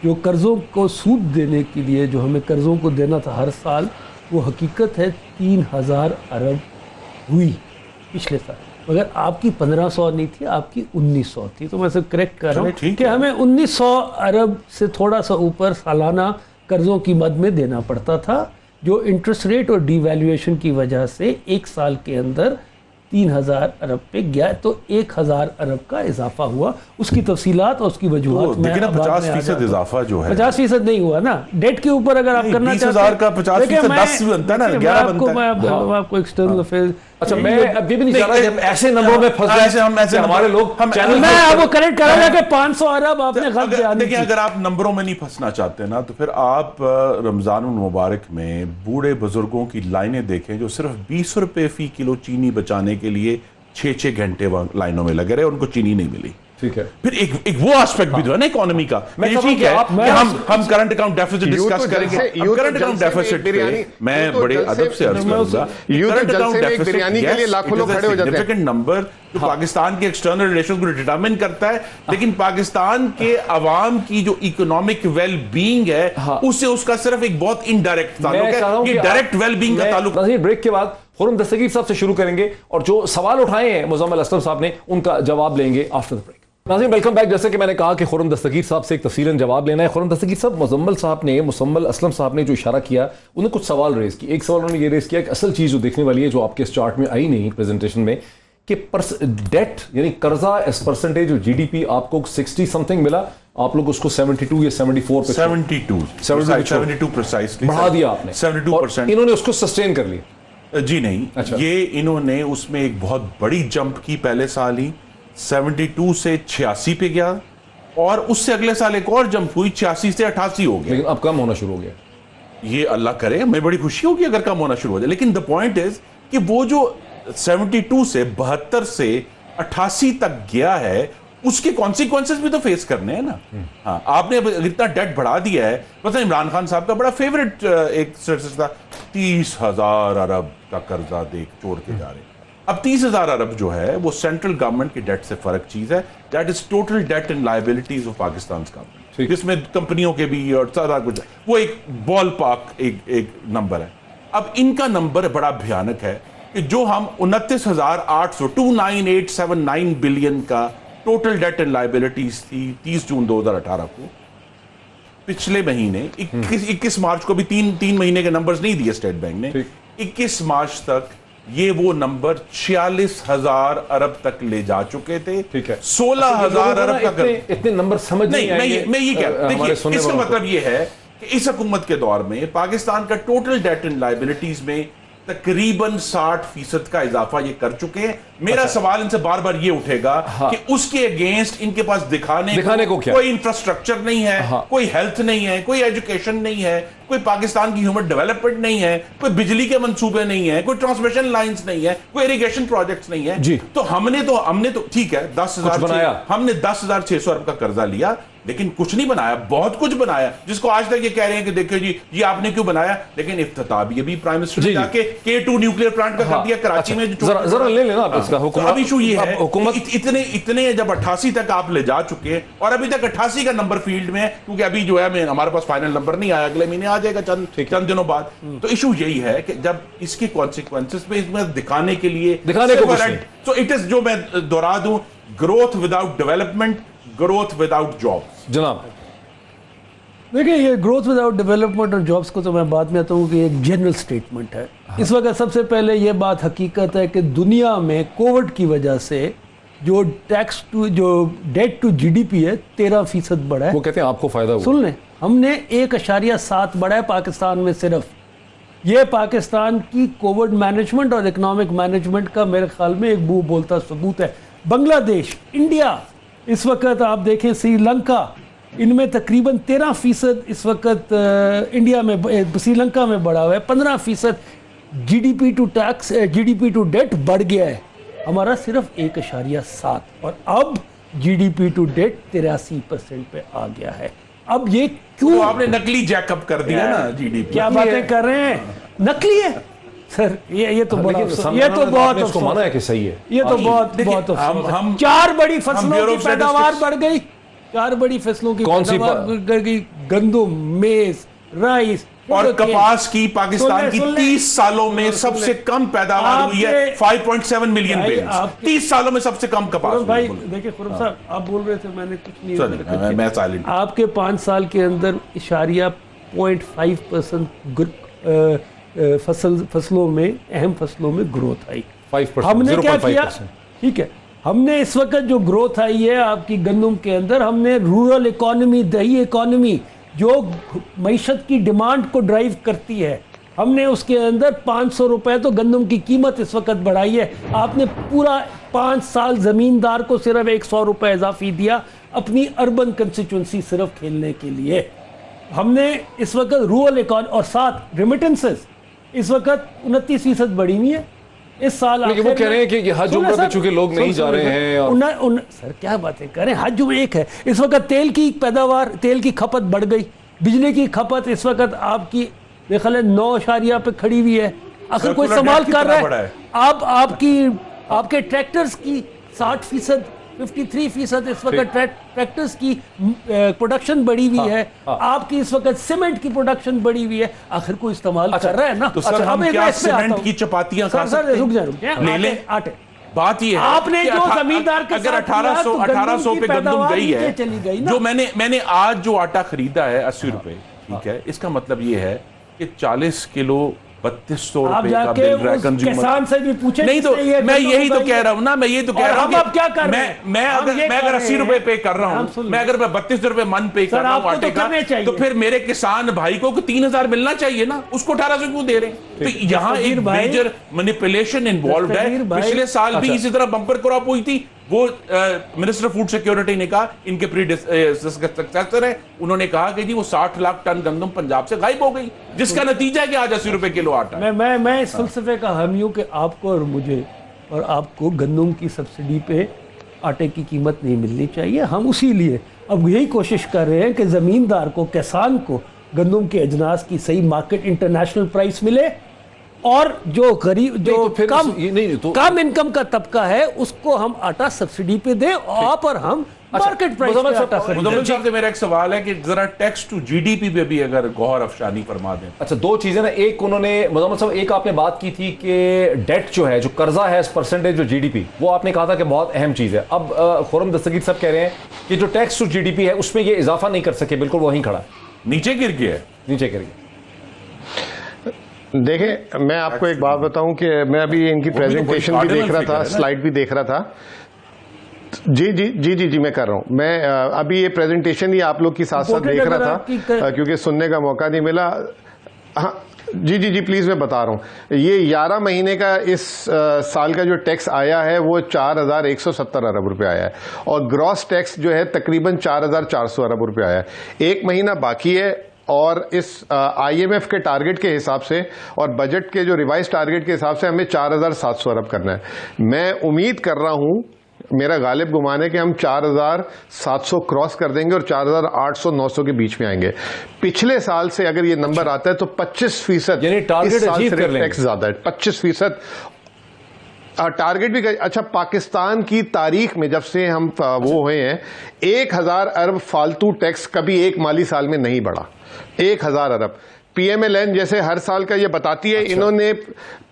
जो कर्जों को सूद देने के लिए जो हमें कर्जों को देना था हर साल, वो हकीकत है 3,000 अरब हुई पिछले साल, मगर आपकी 1500 नहीं थी, आपकी 1900 थी। तो मैं सिर्फ करेक्ट कर रहा हूँ कि हमें 1900 अरब से थोड़ा सा ऊपर सालाना कर्जों की मद में देना पड़ता था, जो इंटरेस्ट रेट और डिवैल्यूएशन की वजह से एक साल के अंदर 3,000 अरब पे गया। तो 1,000 अरब का इजाफा हुआ। उसकी तफसीलात और उसकी वजूहत में 50% इजाफा जो है 50% नहीं हुआ ना डेट के ऊपर। अगर आप करना चाहते हैं का 50% 10 बनता है ना, 11 बनता है। मैं आपको एक्सटर्नल अफेयर्स, अच्छा मैं अभी भी नहीं चाह रहा जब ऐसे नंबरों में फंस जाए ऐसे हमारे लोग मैं आपको करेक्ट करा था कि 500 अरब आपने गलत बयान देखिए, अगर आप नंबरों में नहीं फंसना चाहते ना, तो फिर आप रमजानुल मुबारक में बूढ़े बुजुर्गों की लाइनें देखें जो सिर्फ 20 रुपए फी किलो चीनी बचाने के लिए 6-6 घंटे लाइनों में लगे रहे, उनको चीनी नहीं मिली। ठीक है, फिर एक वो एस्पेक्ट भी तो है ना इकोनॉमी का। ठीक है, हम करंट अकाउंट डेफिसिट डिस्कस करेंगे। करंट अकाउंट डेफिसिट पे मैं बड़े अदब से अर्ज करूंगा, करंट अकाउंट डेफिसिट बिरयानी के लिए लाखों लोग खड़े हो जाते हैं। सिग्निफिकेंट नंबर जो पाकिस्तान के एक्सटर्नल रिलेशंस को डिटरमाइन करता है, लेकिन पाकिस्तान के अवाम की जो इकोनॉमिक वेल बीइंग है उससे उसका सिर्फ एक बहुत इनडायरेक्ट ताल्लुक है। ये डायरेक्ट वेल बीइंग का ताल्लुक। ब्रेक के बाद खुर्रम दस्तगीर साहब से शुरू करेंगे और जो सवाल उठाए हैं मुज़म्मिल असलम साहब ने, उनका जवाब लेंगे आफ्टर द ब्रेक। नाज़रीन वेलकम बैक। जैसे कि मैंने कहा कि खुर्रम दस्तगीर साहब से एक तफसीलन जवाब लेना है। खुर्रम दस्तगीर साहब, मुज़म्मल असलम साहब ने जो इशारा किया, उन्होंने कुछ सवाल रेज़ किए। एक सवाल उन्होंने ये रेज़ किया कि असल चीज़ जो देखने वाली है, जो आपके इस चार्ट में आई नहीं प्रेजेंटेशन में, कि डेट यानी कर्जा एज परसेंटेज ऑफ GDP आपको 60 समथिंग मिला, आप लोग उसको 72 या 74 पे 72 प्रिसाइसली बढ़ा दिया आपने 72%। इन्होंने उसको सस्टेन कर लिया जी नहीं। अच्छा। ये इन्होंने उसमें एक बहुत बड़ी जंप की, पहले साल ही 72 से 86 पे गया और उससे अगले साल एक और जंप हुई, 86 से 88 हो गया। लेकिन अब कम होना शुरू हो गया। ये अल्लाह करे, हमें बड़ी खुशी होगी अगर कम होना शुरू हो जाए। लेकिन द पॉइंट इज कि वो जो 72 से 72 से 88 तक गया है, उसके कॉन्सिक्वेंसेस भी तो फेस करने हैं ना। हाँ, आपने अब इतना डेट बढ़ा दिया है। पता इमरान खान साहब का बड़ा फेवरेट एक था, 30,000 अरब का कर्जा छोड़ के जा रहे हैं। अब 30,000 अरब जो है वो सेंट्रल गवर्नमेंट की डेट से फर्क चीज है। That is total date and liabilities of Pakistan government, जिसमें कंपनियों के भी और सारा कुछ, वो एक बॉल पार्क एक नंबर है। अब इनका नंबर बड़ा भयानक है कि जो हम 29,879 बिलियन का टोटल डेट एंड लायबिलिटीज थी 30 जून 2018 को, पिछले महीने 21 मार्च को भी तीन महीने के नंबर्स नहीं दिए स्टेट बैंक ने, 21 मार्च तक ये वो नंबर 46,000 अरब तक ले जा चुके थे। ठीक है, 16,000 अरब का इतने नंबर समझ नहीं आएंगे। मैं ये क्या देखिए, इसका मतलब ये है कि इस हुकूमत के दौर में पाकिस्तान का टोटल डेट एंड लायबिलिटीज में तकरीबन 60% का इजाफा ये कर चुके हैं। मेरा सवाल इनसे बार बार ये उठेगा कि उसके अगेंस्ट इनके पास दिखाने को क्या? कोई इंफ्रास्ट्रक्चर नहीं है, कोई हेल्थ नहीं है, कोई एजुकेशन नहीं है, कोई पाकिस्तान की ह्यूमन डेवलपमेंट नहीं है, कोई बिजली के मंसूबे नहीं है, कोई ट्रांसमिशन लाइंस नहीं है, कोई इरिगेशन प्रोजेक्ट्स नहीं है। तो हमने तो ठीक है 10,000 हमने 10,600 अरब का कर्जा लिया, लेकिन कुछ नहीं बनाया। बहुत कुछ बनाया जिसको आज तक ये कह रहे हैं कि देखिए जी ये आपने क्यों बनाया, लेकिन इफ्तिताह भी अभी प्राइम मिनिस्टर ने जाके K2 न्यूक्लियर प्लांट का कर दिया कराची में। जरा ले लेना आप इसका हुकूमत। अब इशू ये है हुकूमत इतने जब 88 तक आप ले जा चुके हैं और अभी तक 88 का नंबर फील्ड में है, क्योंकि अभी जो है हमारे पास फाइनल नंबर नहीं आया, अगले महीने आ जाएगा चंद दिनों बाद। तो इशू यही है कि जब इसके कॉन्सिक्वेंसेस पे इसमें दिखाने को तो इट इज, जो मैं दोहरा दूं, growth without development, growth without jobs. जनाब देखिए, ये ग्रोथ विदाउट डेवलपमेंट और जॉब्स को तो मैं बाद में आता हूँ कि एक जनरल स्टेटमेंट है। इस वक्त सबसे पहले ये बात हकीकत है कि दुनिया में कोविड की वजह से जो डेट टू GDP है 13% बढ़ा है। वो कहते हैं आपको फायदा हुआ। सुन लें, हमने 1.7 बढ़ा है पाकिस्तान में सिर्फ। ये पाकिस्तान की कोविड मैनेजमेंट और इकोनॉमिक मैनेजमेंट का मेरे ख्याल में एक बोलता सबूत है। बांग्लादेश, इंडिया, इस वक्त आप देखें श्रीलंका, इनमें तकरीबन 13% इस वक्त इंडिया में श्रीलंका में बढ़ा हुआ है। 15% GDP टू डेट बढ़ गया है। हमारा सिर्फ 1.7 और अब GDP टू डेट 83% पे आ गया है। अब ये क्यों? तो आपने नकली जैकअप कर दिया ना GDP। क्या बातें कर रहे हैं, नकली है सर। ये तो बहुत उसको माना है कि सही है। ये तो बहुत हम 4 बड़ी फसलों की पैदावार बढ़ गई। 4 बड़ी फसलों की पैदावार बढ़ गई, गंदम, मेज, राइस और कपास की पाकिस्तान की 30 सालों में सबसे कम पैदावार हुई है, 5.7 मिलियन बेल्स। 30 सालों में सबसे कम कपास। भाई देखिए खुर्रम साहब, आप बोल रहे थे, मैंने कुछ नहीं, मैं साइलेंट। आपके 5 साल के अंदर इशारिया 0.5% फसलों में, अहम फसलों में ग्रोथ आई। 5%, हमने क्या किया? ठीक है, हमने इस वक्त जो ग्रोथ आई है आपकी गंदम के अंदर, हमने रूरल इकोनॉमी, दही इकोनॉमी जो मईशत की डिमांड को ड्राइव करती है, हमने उसके अंदर 500 रुपए तो गंदम की कीमत इस वक्त बढ़ाई है। आपने पूरा 5 साल जमींदार को सिर्फ 100 रुपए इजाफी दिया अपनी अर्बन कंस्टिट्यूंसी सिर्फ खेलने के लिए। हमने इस वक्त रूरल इकोनॉमी और साथ रेमिटेंसेस इस वक्त 29% बढ़ी हुई है इस साल। वो कह रहे हैं कि हज उम्र पे चूंकि लोग नहीं जा रहे हैं। सर क्या बातें करें, हज उम्र एक है। इस वक्त तेल की पैदावार, तेल की खपत बढ़ गई, बिजली की खपत इस वक्त आपकी मेरे ख्याल 9 पे खड़ी हुई है। आखिर कोई इस्तेमाल कर रहा है? अब आपके ट्रैक्टर्स की 60%, 53% इस वक्त ट्रैक्टर्स की प्रोडक्शन बढ़ी हुई है। आपकी इस वक्त सीमेंट की प्रोडक्शन बढ़ी हुई है। आखिर कोई इस्तेमाल कर रहा है ना? तो सर हम क्या सीमेंट की चपातियां खा सकते हैं? रुक जाए, ले लें। आटे बात ये है आपने जो जमींदार के अगर साथ किया, तो 1800 पे गंदम गई है, चली गई ना। जो मैंने आज जो आटा खरीदा है 80 रुपए, ठीक है, इसका मतलब ये है कि 40 किलो 3200 रुपए का बिल रहा है कंज्यूमर। किसान से भी पूछे नहीं तो मैं यही तो कह रहा हूं ना, मैं यही तो कह रहा हूं कि क्या कर रहे हैं, मैं अगर 80 रुपए पे कर रहा हूं, मैं अगर 32 रुपए मन पे कर रहा हूं आटे का, तो फिर मेरे किसान भाई को 3000 मिलना चाहिए ना, उसको 1800 क्यों दे रहे हैं? तो यहाँ एक मेजर मैनिपुलेशन इन्वॉल्व है। पिछले साल भी इसी तरह बम्पर क्रॉप हुई थी, वो मिनिस्टर ऑफ फूड सिक्योरिटी ने कहा, इनके सक्सेसर है, उन्होंने कहा कि जी वो 60 लाख टन गंदम पंजाब से गायब हो गई, जिसका नतीजा है कि आज 80 रुपए किलो आटा। मैं इस फलसफे का हामी हूं कि आपको और मुझे और आपको गंदम की सब्सिडी पे आटे की कीमत नहीं मिलनी चाहिए। हम उसी लिए अब यही कोशिश कर रहे हैं कि जमींदार को, किसान को गंदम के अजनास की सही मार्केट इंटरनेशनल प्राइस मिले, और जो गरीब, जो कम इनकम का तबका है, उसको हम आटा सब्सिडी पे दें, आप और हम मार्केट प्राइस पे आटा खरीदें। साहब से मेरा एक सवाल है कि जरा टैक्स टू जीडीपी पे भी अगर गौर अफशानी फरमा दें। अच्छा, दो चीजें ना, एक उन्होंने मुजम्मल साहब, एक आपने बात की थी कि डेट जो है, जो कर्जा है परसेंटेज जो जीडीपी, वो आपने कहा था कि बहुत अहम चीज है। अब खुर्रम दस्तगीर साहब कह रहे हैं कि जो टैक्स टू जीडीपी है उसमें ये इजाफा नहीं कर सके, बिल्कुल वहीं खड़ा है, नीचे गिर गया है, नीचे गिर गया। देखें, मैं आपको एक बात बताऊं कि मैं अभी इनकी प्रेजेंटेशन भी देख रहा था, स्लाइड भी देख रहा था। जी मैं कर रहा हूं। मैं अभी ये प्रेजेंटेशन ही आप लोग की साथ साथ देख रहा था, क्योंकि सुनने का मौका नहीं मिला। हाँ जी प्लीज, मैं बता रहा हूं। ये 11 महीने का इस साल का जो टैक्स आया है वो 4170 अरब रुपए आया है, और ग्रॉस टैक्स जो है तकरीबन 4400 अरब रुपए आया है। एक महीना बाकी है, और इस IMF के टारगेट के हिसाब से और बजट के जो रिवाइज टारगेट के हिसाब से हमें 4700 अरब करना है। मैं उम्मीद कर रहा हूं, मेरा गालिब गुमान है कि हम 4700 क्रॉस कर देंगे और 4800-900 के बीच में आएंगे। पिछले साल से अगर ये नंबर आता है तो 25% यानी टारगेट अचीव कर लेंगे। टैक्स ज्यादा है, 25% टारगेट भी। अच्छा, पाकिस्तान की तारीख में जब से हम वो हुए हैं, 1000 अरब फालतू टैक्स कभी एक माली साल में नहीं बढ़ा। 1000 अरब PMLN जैसे हर साल का ये बताती है। अच्छा। इन्होंने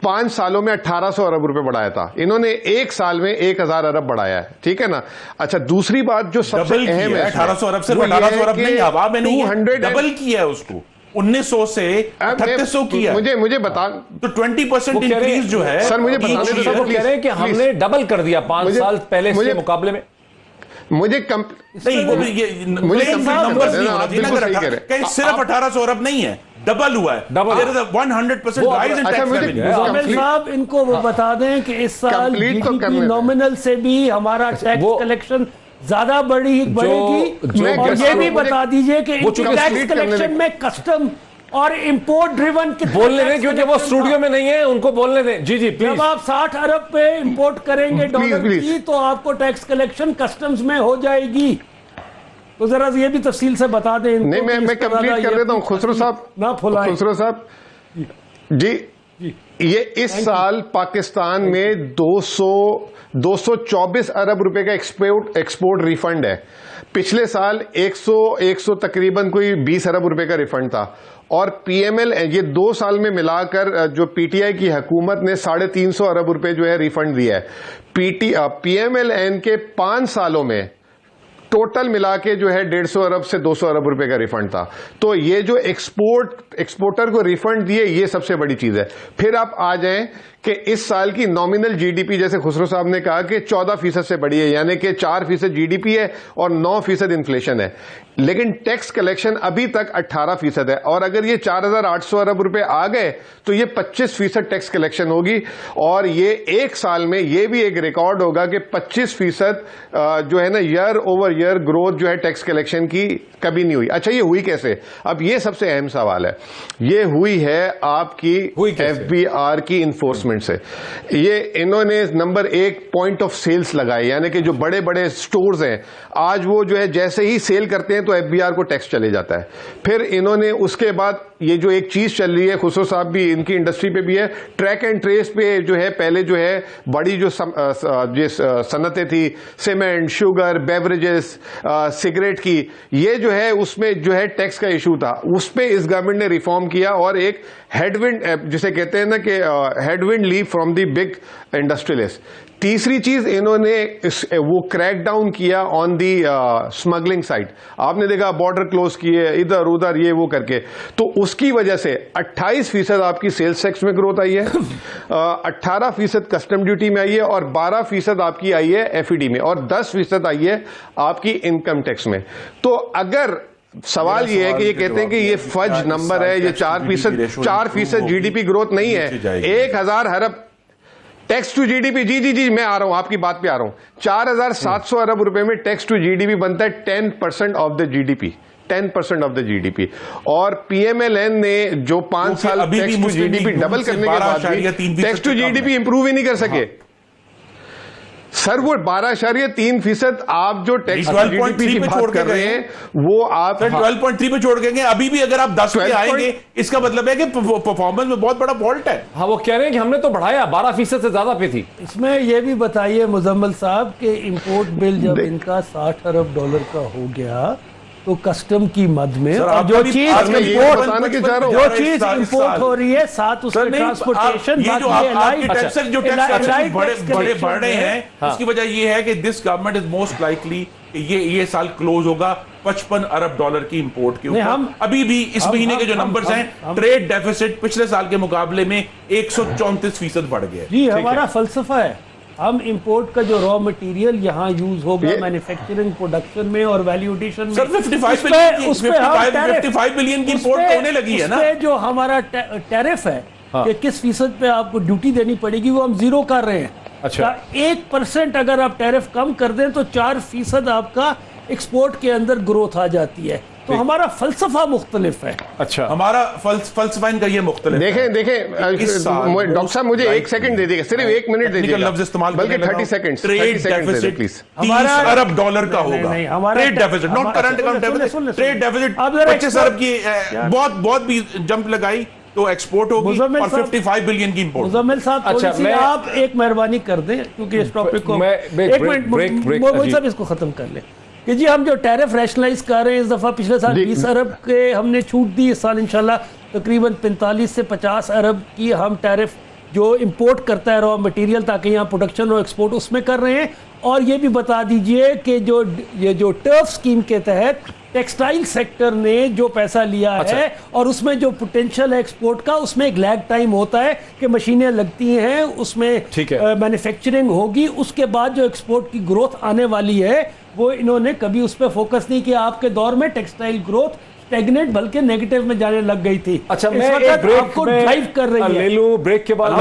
5 सालों में 1800 अरब रुपए बढ़ाया था, इन्होंने एक साल में 1000 अरब बढ़ाया है, ठीक है ना। अच्छा, दूसरी बात जो सबसे अहम है, 1800 अरब से 1800 अरब नहीं, हवा में नहीं है, डबल किया है उसको, 1900 से 3800 किया। मुझे बता, तो 20% इंक्रीज जो है, सर मुझे बताने दो, वो कह रहे हैं कि हमने डबल कर दिया 5 साल पहले से मुकाबले में। मुझे सिर्फ 1800 अरब नहीं है, डबल हुआ है, डबल 100% राइज इन टैक्स। साहब इनको वो बता दें कि इस साल जीडीपी नॉमिनल से भी हमारा टैक्स कलेक्शन ज्यादा बढ़ेगी, और ये भी बता दीजिए कि टैक्स कलेक्शन में कस्टम और इंपोर्ट ड्रिवन बोलने दें, क्योंकि वो स्टूडियो में नहीं है, उनको बोलने दें। जी प्लीज। जब आप 60 अरब पे इंपोर्ट करेंगे डॉलर की, तो आपको टैक्स कलेक्शन कस्टम्स में हो जाएगी। तो जरा ये भी तफसील से बता दें। नहीं, मैं कंप्लीट कर देता हूं खुसरो साहब। ना फुलाएं खुसरो साहब जी। ये इस साल पाकिस्तान में 224 अरब रुपए का एक्सपोर्ट रिफंड है। पिछले साल 100 तकरीबन कोई 20 अरब रुपए का रिफंड था, और PML ये 2 साल में मिलाकर जो PTI की हुकूमत ने 350 अरब रुपए जो है रिफंड दिया है। PMLN के 5 सालों में टोटल मिला के जो है 150 अरब से 200 अरब रुपए का रिफंड था। तो ये जो एक्सपोर्टर को रिफंड दिए, ये सबसे बड़ी चीज है। फिर आप आ जाएं कि इस साल की नॉमिनल जीडीपी, जैसे खुसरो साहब ने कहा कि 14% से बढ़ी है, यानी कि 4% जीडीपी है और 9% इन्फ्लेशन है, लेकिन टैक्स कलेक्शन अभी तक 18% है। और अगर ये 4800 अरब रुपए आ गए तो ये 25% टैक्स कलेक्शन होगी, और ये एक साल में ये भी एक रिकॉर्ड होगा कि 25% जो है ना ईयर ओवर ईयर ग्रोथ जो है टैक्स कलेक्शन की कभी नहीं हुई। अच्छा, ये हुई कैसे? अब ये सबसे अहम सवाल है। ये हुई है आपकी FBR की इन्फोर्समेंट से। ये इन्होंने नंबर 1 पॉइंट ऑफ सेल्स लगाए, यानी कि जो बड़े बड़े स्टोर्स हैं, आज वो जो है जैसे ही सेल करते हैं तो FBR को टैक्स चले जाता है। फिर इन्होंने उसके बाद ये जो एक चीज चल रही है, खुसरो साहब भी इनकी इंडस्ट्री पे भी है, ट्रैक एंड ट्रेस पे जो है पहले जो है बड़ी जो सनतें थी, सीमेंट, शुगर, बेवरेजेस, सिगरेट की, ये जो है उसमें जो है टैक्स का इशू था, उस पे इस गवर्नमेंट ने रिफॉर्म किया और एक हेडविंड, जिसे कहते हैं ना कि headwind leave from the big industrialist, तीसरी चीज इन्होंने वो क्रैक डाउन किया ऑन दी स्मगलिंग साइड। आपने देखा बॉर्डर क्लोज किए इधर उधर ये वो करके, तो उसकी वजह से 28% आपकी सेल्स टैक्स में ग्रोथ आई है, 18% कस्टम ड्यूटी में आई है और 12% आपकी आई है एफईडी में और 10% आई है आपकी इनकम टैक्स में। तो अगर सवाल ये है कि ये कहते हैं कि ये फज नंबर है, ये 4% जीडीपी ग्रोथ नहीं है, 1000 अरब टैक्स टू जीडीपी, जी मैं आ रहा हूं, आपकी बात पे आ रहा हूं, 4700 अरब रुपए में टैक्स टू जीडीपी बनता है 10% of the GDP, 10% of the GDP. और पीएमएलएन ने जो 5 साल टैक्स टू जीडीपी डबल करने के बाद भी टैक्स टू जीडीपी इंप्रूव ही नहीं कर सके। सर वो 12.3% आप जो टैक्स जीडीपी की बात कर रहे हैं वो आप 12.3 पे छोड़ गए, अभी भी अगर आप 10 पे आएंगे इसका मतलब है कि परफॉर्मेंस में बहुत बड़ा फॉल्ट है। हाँ, वो कह रहे हैं कि हमने तो बढ़ाया 12% से ज्यादा पे थी। इसमें यह भी बताइए मुजम्मल साहब कि इंपोर्ट बिल जब इनका 60 अरब डॉलर का हो गया तो कस्टम की मद में और जो चीज इंपोर्ट हो रही है साथ उसमें ट्रांसपोर्टेशन, जो टैक्स बड़े बढ़ रहे हैं उसकी वजह ये है कि this government is most likely ये साल क्लोज होगा 55 अरब डॉलर की इंपोर्ट के ऊपर। हम अभी भी इस महीने के जो नंबर्स हैं, ट्रेड डेफिसिट पिछले साल के मुकाबले में 134% बढ़ गया। जी हमारा फलसफा है, हम इंपोर्ट का जो रॉ मटेरियल यहाँ यूज होगा मैन्युफैक्चरिंग प्रोडक्शन में और वैल्यू एडिशन में, सर 55 बिलियन की इंपोर्ट होने लगी है ना। जो हमारा टैरिफ है कि किस फीसद पे आपको ड्यूटी देनी पड़ेगी वो हम 0 कर रहे हैं। अच्छा, 1% अगर आप टैरिफ कम कर दें तो 4% आपका एक्सपोर्ट के अंदर ग्रोथ आ जाती है। तो हमारा फलसफा मुख्तलिफ है। अच्छा, हमारा फलसफा इनका ये मुख्तलिफ है। देखें डॉक्टर साहब मुझे 1 सेकंड दे दीजिए, सिर्फ 1 मिनट दे दीजिए, लफ्ज इस्तेमाल बल्कि 30 सेकंड प्लीज। हमारा अरब डॉलर का होगा trade deficit, not current account deficit, trade deficit 25 अरब की बहुत भी जंप लगाई तो एक्सपोर्ट होगी और 55 बिलियन की इंपोर्ट। मुजम्मिल साहब अच्छा, मैं आप एक मेहरबानी कर दें क्योंकि इस टॉपिक को एक मिनट सब इसको खत्म कर ले कि जी हम जो टैरिफ रैशनलाइज कर रहे हैं इस दफा पिछले साल 20 अरब के हमने छूट दी, इस साल इंशाल्लाह तकरीबन 45 से 50 अरब की हम टैरिफ जो इंपोर्ट करता है रॉ मटेरियल ताकि यहाँ प्रोडक्शन और एक्सपोर्ट उसमें कर रहे हैं। और ये भी बता दीजिए कि ये जो टर्फ स्कीम के तहत टेक्सटाइल सेक्टर ने जो पैसा लिया है और उसमें जो पोटेंशियल है एक्सपोर्ट का, उसमें एक लैग टाइम होता है कि मशीनें लगती हैं, उसमें मैन्युफैक्चरिंग होगी, उसके बाद जो एक्सपोर्ट की ग्रोथ आने वाली है वो इन्होंने कभी उस पर फोकस नहीं किया। आपके दौर में टेक्सटाइल ग्रोथ स्टैग्नेट बल्कि नेगेटिव में जाने लग गई थी। अच्छा, मैं एक ब्रेक को ड्राइव कर रही है। ले लूं, ब्रेक के बाद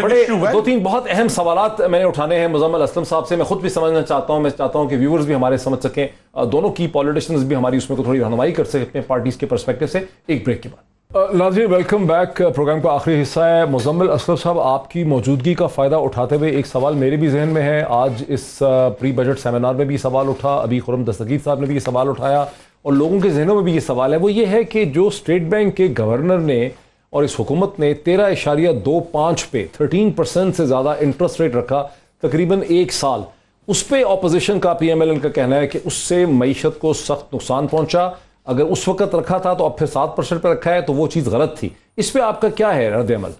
बड़े 2-3 बहुत अहम सवालात मैंने उठाने हैं मुजम्मिल असलम साहब से। मैं खुद भी समझना चाहता हूं, मैं चाहता हूं कि व्यूअर्स भी हमारे समझ सकें, दोनों की पॉलिटिशियंस भी हमारी उसमें को थोड़ी रहनुमाई कर सकें अपने पार्टीज के पर्सपेक्टिव से। एक ब्रेक के बाद नाज़रीन वेलकम बैक। प्रोग्राम का आखिरी हिस्सा है। मुजम्मिल असलम साहब, आपकी मौजूदगी का फ़ायदा उठाते हुए एक सवाल मेरे भी जहन में है। आज इस प्री बजट सेमिनार में भी सवाल उठा, अभी खुर्रम दस्तगीर साहब ने भी ये सवाल उठाया और लोगों के जहनों में भी ये सवाल है। वो ये है कि जो स्टेट बैंक के गवर्नर ने और इस हुकूमत ने 13.25 पे 13% से ज़्यादा इंटरेस्ट रेट रखा तकरीबन 1 साल, उस पर अपोजिशन का PMLN का कहना है कि उससे मईशत को सख्त नुकसान पहुंचा। अगर उस वक्त रखा था तो अब फिर 7% पर रखा है तो वो चीज़ गलत थी। इस पर आपका क्या है रद्द अमल?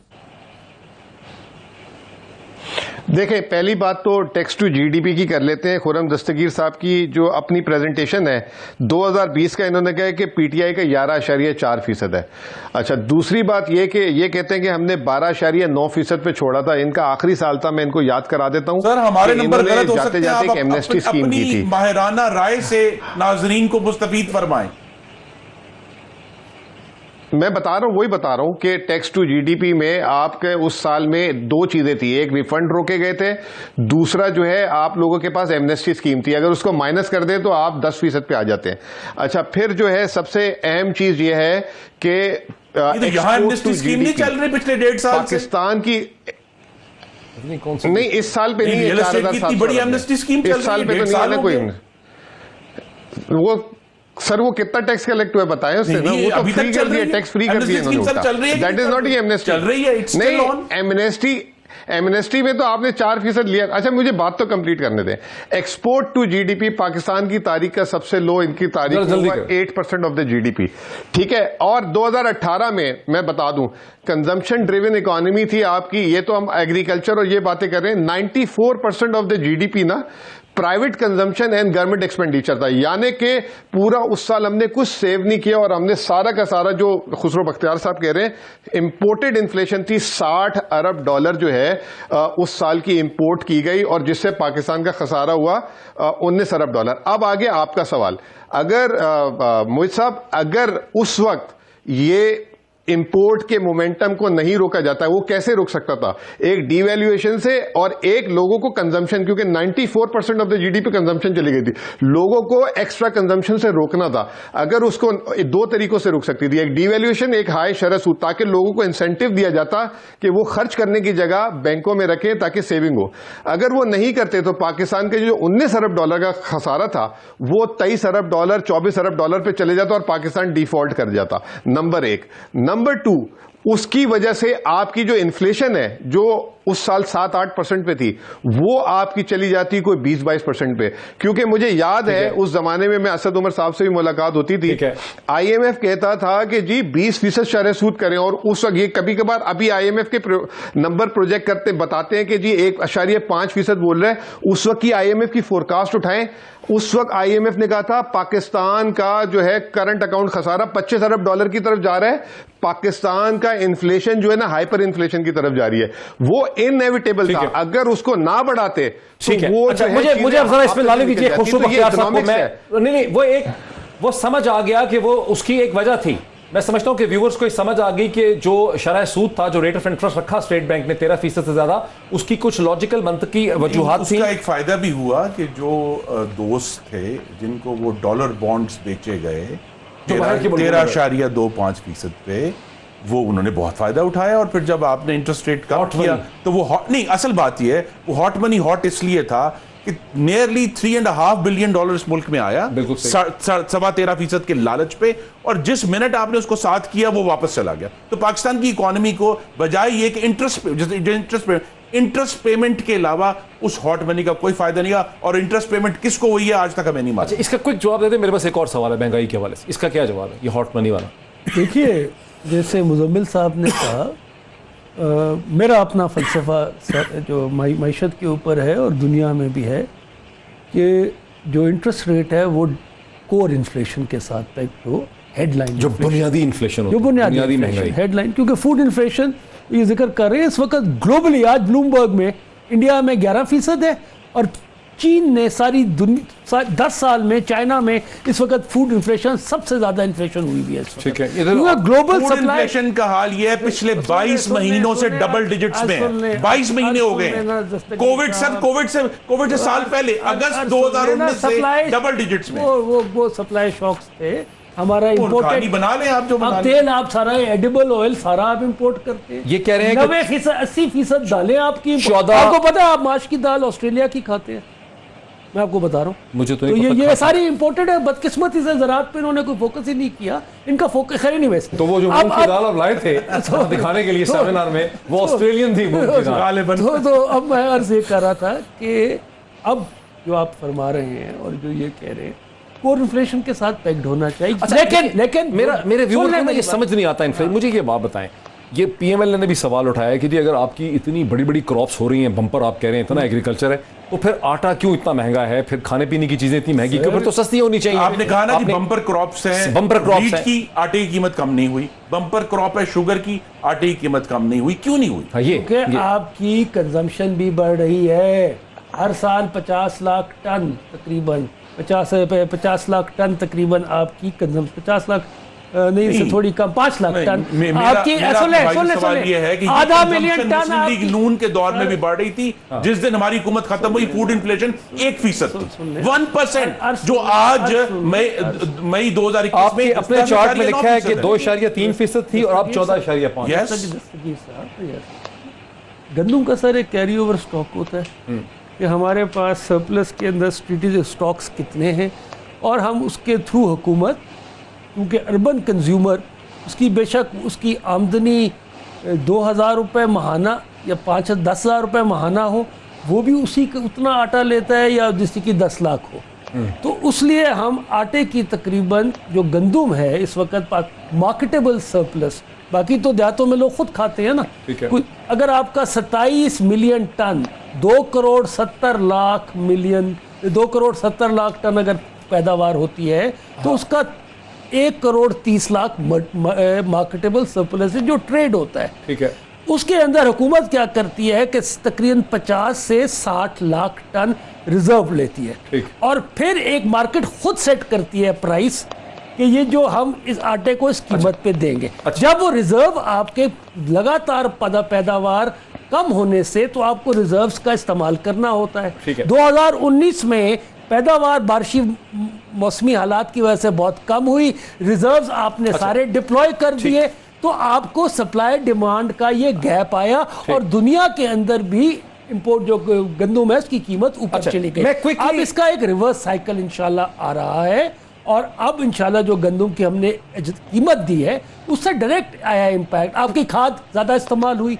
देखें, पहली बात तो टैक्स टू जीडीपी की कर लेते हैं। खुर्रम दस्तगीर साहब की जो अपनी प्रेजेंटेशन है 2020 का, इन्होंने कहा कि पीटीआई का 11.4% है। अच्छा, दूसरी बात ये कि ये कहते हैं कि हमने 12.9% पे छोड़ा था। इनका आखिरी साल था, मैं इनको याद करा देता हूं। सर, हमारे नंबर गलत हो सकते हैं, जाते एमनेस्टी स्कीम की थी। माहिराना राय से नाजरीन को मुस्तफीद फरमाएं। मैं बता रहा हूं, वही बता रहा हूं कि टैक्स टू जीडीपी में आपके उस साल में 2 चीजें थी। एक, रिफंड रोके गए थे, दूसरा जो है आप लोगों के पास एमनेस्टी स्कीम थी। अगर उसको माइनस कर दें तो आप 10% पे आ जाते हैं। अच्छा, फिर जो है सबसे अहम चीज ये है कि एमनेस्टी स्कीम नहीं चल रही पिछले 1.5 साल पाकिस्तान की नहीं, इस साल पे नहीं है। 4,700 बड़ी एमनेस्टी स्कीम इस साल पे तो नहीं है कोई। वो सर वो कितना टैक्स कलेक्ट हुआ बताएं उससे ना। वो तो फ्री कर दिया, टैक्स फ्री कर दिया इन्होंने। दैट इज नॉट ये एमनेस्टी। चल रही है, नहीं एमनेस्टी एमनेस्टी में तो आपने 4% लिया। अच्छा मुझे बात तो कंप्लीट करने दें। एक्सपोर्ट टू जीडीपी पाकिस्तान की तारीख का सबसे लो इनकी तारीख हुआ 8% ऑफ द जीडीपी, ठीक है। और 2018 में मैं बता दूं कंजम्पशन ड्रिवन इकोनॉमी थी आपकी, ये तो हम एग्रीकल्चर और ये बातें कर रहे हैं, 94% ऑफ द जीडीपी ना private consumption and government expenditure था, यानी कि पूरा उस साल हमने कुछ सेव नहीं किया और हमने सारा का सारा जो खुसरो बख्तियार साहब कह रहे हैं इंपोर्टेड इन्फ्लेशन थी, 60 अरब डॉलर जो है उस साल की इंपोर्ट की गई और जिससे पाकिस्तान का खसारा हुआ 19 अरब डॉलर। अब आगे आपका सवाल, अगर मोहित साहब अगर उस वक्त ये इंपोर्ट के मोमेंटम को नहीं रोका जाता, वो कैसे रोक सकता था? एक डीवैल्यूएशन से और एक लोगों को कंजम्पशन, क्योंकि 94% ऑफ द जीडीपी कंजम्पशन चली गई थी, लोगों को एक्स्ट्रा कंजम्पशन से रोकना था। अगर उसको दो तरीकों से रोक सकती थी, एक डीवैल्यूएशन, एक हाई शरह सूद, ताकि लोगों को इंसेंटिव दिया जाता कि वो खर्च करने की जगह बैंकों में रखें ताकि सेविंग हो। अगर वो नहीं करते तो पाकिस्तान के जो 19 अरब डॉलर का खसारा था वो 23 अरब डॉलर 24 अरब डॉलर पे चले जाता और पाकिस्तान डिफॉल्ट कर जाता। नंबर एक। नंबर टू, उसकी वजह से आपकी जो इन्फ्लेशन है जो उस साल 7-8% पे थी वो आपकी चली जाती कोई 20-22% पे, क्योंकि मुझे याद है उस जमाने में मैं असद उमर साहब से भी मुलाकात होती थी, आईएमएफ कहता था कि जी 20% शरह सूद करें और उस वक्त ये कभी कभार अभी आईएमएफ के नंबर प्रोजेक्ट करते बताते हैं कि जी 1.5% बोल रहे हैं, उस वक्त की आईएमएफ की फोरकास्ट उठाएं, उस वक्त आईएमएफ ने कहा था पाकिस्तान का जो है करंट अकाउंट खसारा 25 अरब डॉलर की तरफ जा रहा है, पाकिस्तान का इन्फ्लेशन जो है ना हाइपर इन्फ्लेशन की तरफ जा रही है, वो इनएविटेबल था। अगर उसको ना बढ़ाते तो वो अच्छा, मुझे अब जरा इसमें लाने दीजिए खुशबू बख्तियार साहब को। मैं नहीं वो समझ आ गया कि वो उसकी एक वजह थी। मैं समझता हूं कि व्यूअर्स को समझ आ गई कि जो शरह सूद था, जो रेट ऑफ इंटरेस्ट रखा स्टेट बैंक ने 13% से ज्यादा, उसकी कुछ लॉजिकल मंतकी वजूहात थी। उसका एक फायदा भी हुआ कि जो दोस्त थे जिनको वो डॉलर बॉन्ड्स बेचे गए 13.25% पे, वो उन्होंने बहुत फायदा उठाया। और फिर जब आपने इंटरेस्ट रेट कट किया तो वो नहीं, असल बात ये है वो हॉट मनी हॉट इसलिए था कि नियरली $3.5 बिलियन इस मुल्क में आया 13.25% के लालच पे, और जिस मिनट आपने उसको साथ किया वो वापस चला गया। तो पाकिस्तान की इकोनॉमी को बजाय ये कि इंटरेस्ट पेमेंट के अलावा उस हॉट मनी का कोई फायदा नहीं हुआ। और इंटरेस्ट पेमेंट किसको हुई है आज तक हमें नहीं मालूम। अच्छा, इसका क्विक जवाब दे दे। मेरे पास एक और सवाल है महंगाई के हवाले से, इसका क्या जवाब है ये हॉट मनी वाला? देखिए, जैसे मुजम्मिल साहब ने कहा, मेरा अपना फ़लसफ़ा जो मईशत के ऊपर है और दुनिया में भी है कि जो इंटरेस्ट रेट है वो कोर इन्फ्लेशन के साथ पैक्ट हो, हेडलाइन जो बुनियादी इन्फ्लेशन हो, जो बुनियादी महंगाई हेडलाइन, क्योंकि फूड इन्फ्लेशन ये जिक्र कर रहे हैं इस वक्त ग्लोबली, आज ब्लूमबर्ग में इंडिया में 11% है और चीन ने सारी दुनिया 10 साल में, चाइना में इस वक्त फूड इन्फ्लेशन सबसे ज्यादा इन्फ्लेशन हुई है। ठीक है, ग्लोबल सप्लाई इन्फ्लेशन का हाल ये है पिछले 22 महीनों से डबल डिजिट्स में है। 22 महीने हो गए कोविड से साल पहले अगस्त 2019 से डबल डिजिट्स में। वो सप्लाई शॉक्स थे। हमारा इम्पोर्टेड बना लें आप, जो आप तेल, आप सारा एडिबल ऑयल सारा आप इंपोर्ट करते हैं। ये कह रहे हैं 90%, 80% दालें आपकी। आपको पता है आप माश की दाल ऑस्ट्रेलिया की खाते हैं, मैं आपको बता रहा हूँ। मुझे तो ये सारी इंपोर्टेड है। बदकिस्मती से ज़राअत पे इन्होंने कोई फोकस ही नहीं किया, इनका फोकस खैर नहीं। वैसे तो वो जो मूंग की दाल अब लाए थे दिखाने के लिए सेमिनार में, वो ऑस्ट्रेलियन थी मूंग की दाल। तो अब मैं अर्ज ये कर रहा था कि अब जो आप फरमा रहे हैं और जो ये कह रहे हैं कोर इन्फ्लेशन के साथ पैक्ड होना चाहिए। अच्छा, लेकिन मेरे व्यूअर को ये समझ नहीं आता इन्फ्लेशन। मुझे ये बात बताएं, ये पीएमएल ने भी सवाल उठाया कि जी अगर आपकी इतनी बड़ी बड़ी क्रॉप्स हो रही हैं, बम्पर आप कह रहे हैं, इतना एग्रीकल्चर है, तो फिर आटा क्यों इतना महंगा है, फिर खाने पीने की चीजें इतनी महंगी क्यों, फिर तो सस्ती होनी चाहिए। आपने कहा ना कि बम्पर क्रॉप्स है, बम्पर क्रॉप्स है, की आटे की कीमत कम नहीं हुई। बम्पर क्रॉप है शुगर की, आटे की कीमत कम नहीं हुई, क्यों नहीं हुई? ये आपकी कंजम्पशन भी बढ़ रही है। हर साल 50 लाख टन तकरीबन 50 लाख टन तकरीबन आपकी कंजम्पशन, 50 लाख नहीं से थोड़ी कम, 5 लाख टन आपकी। ये है कि आधा मिलियन टन मुस्लिम लीग नून के दौर में भी बढ़ रही थी। जिस दिन हमारी हुकूमत खत्म हुई फूड इन्फ्लेशन 1%, 1%, जो आज मई 2021 में अपने चार्ट में लिखा है कि 2.3% थी और अब 14.5%। गंदम का सर एक कैरी ओवर स्टॉक होता है कि हमारे पास सरप्लस के अंदर स्ट्रेटेजिक स्टॉक्स कितने हैं, और हम उसके थ्रू हुकूमत, क्योंकि अर्बन कंज्यूमर उसकी बेशक उसकी आमदनी 2000 रुपये माहाना या 5-10 हज़ार रुपये माहाना हो, वो भी उसी का उतना आटा लेता है या जिसकी कि 10 लाख हो। तो उसलिए हम आटे की तकरीबन जो गंदुम है इस वक्त मार्केटेबल सरप्लस, बाकी तो देहातों में लोग खुद खाते हैं ना। अगर आपका 27 million ton 2 crore 70 lakh ton अगर पैदावार होती है तो उसका 1 करोड़ 30 लाख मार्केटेबल सरप्लस जो ट्रेड होता है। ठीक है, उसके अंदर हुकूमत क्या करती है कि तकरीबन 50 से 60 लाख टन रिजर्व लेती है और फिर एक मार्केट खुद सेट करती है प्राइस कि ये जो हम इस आटे को इस कीमत पे देंगे। जब वो रिजर्व आपके लगातार पैदावार कम होने से तो आपको रिजर्व्स का इस्तेमाल करना होता है। 2019 में पैदावार बारिशी मौसमी हालात की वजह से बहुत कम हुई, रिजर्व्स आपने सारे डिप्लॉय कर दिए, तो आपको सप्लाई डिमांड का ये गैप आया और दुनिया के अंदर भी इंपोर्ट जो गंदुम है उसकी कीमत ऊपर चली गई। अब इसका एक रिवर्स साइकिल इंशाल्लाह आ रहा है और अब इंशाल्लाह जो गंदुम की हमने कीमत दी है उससे डायरेक्ट आया इम्पैक्ट। आपकी खाद ज़्यादा इस्तेमाल हुई,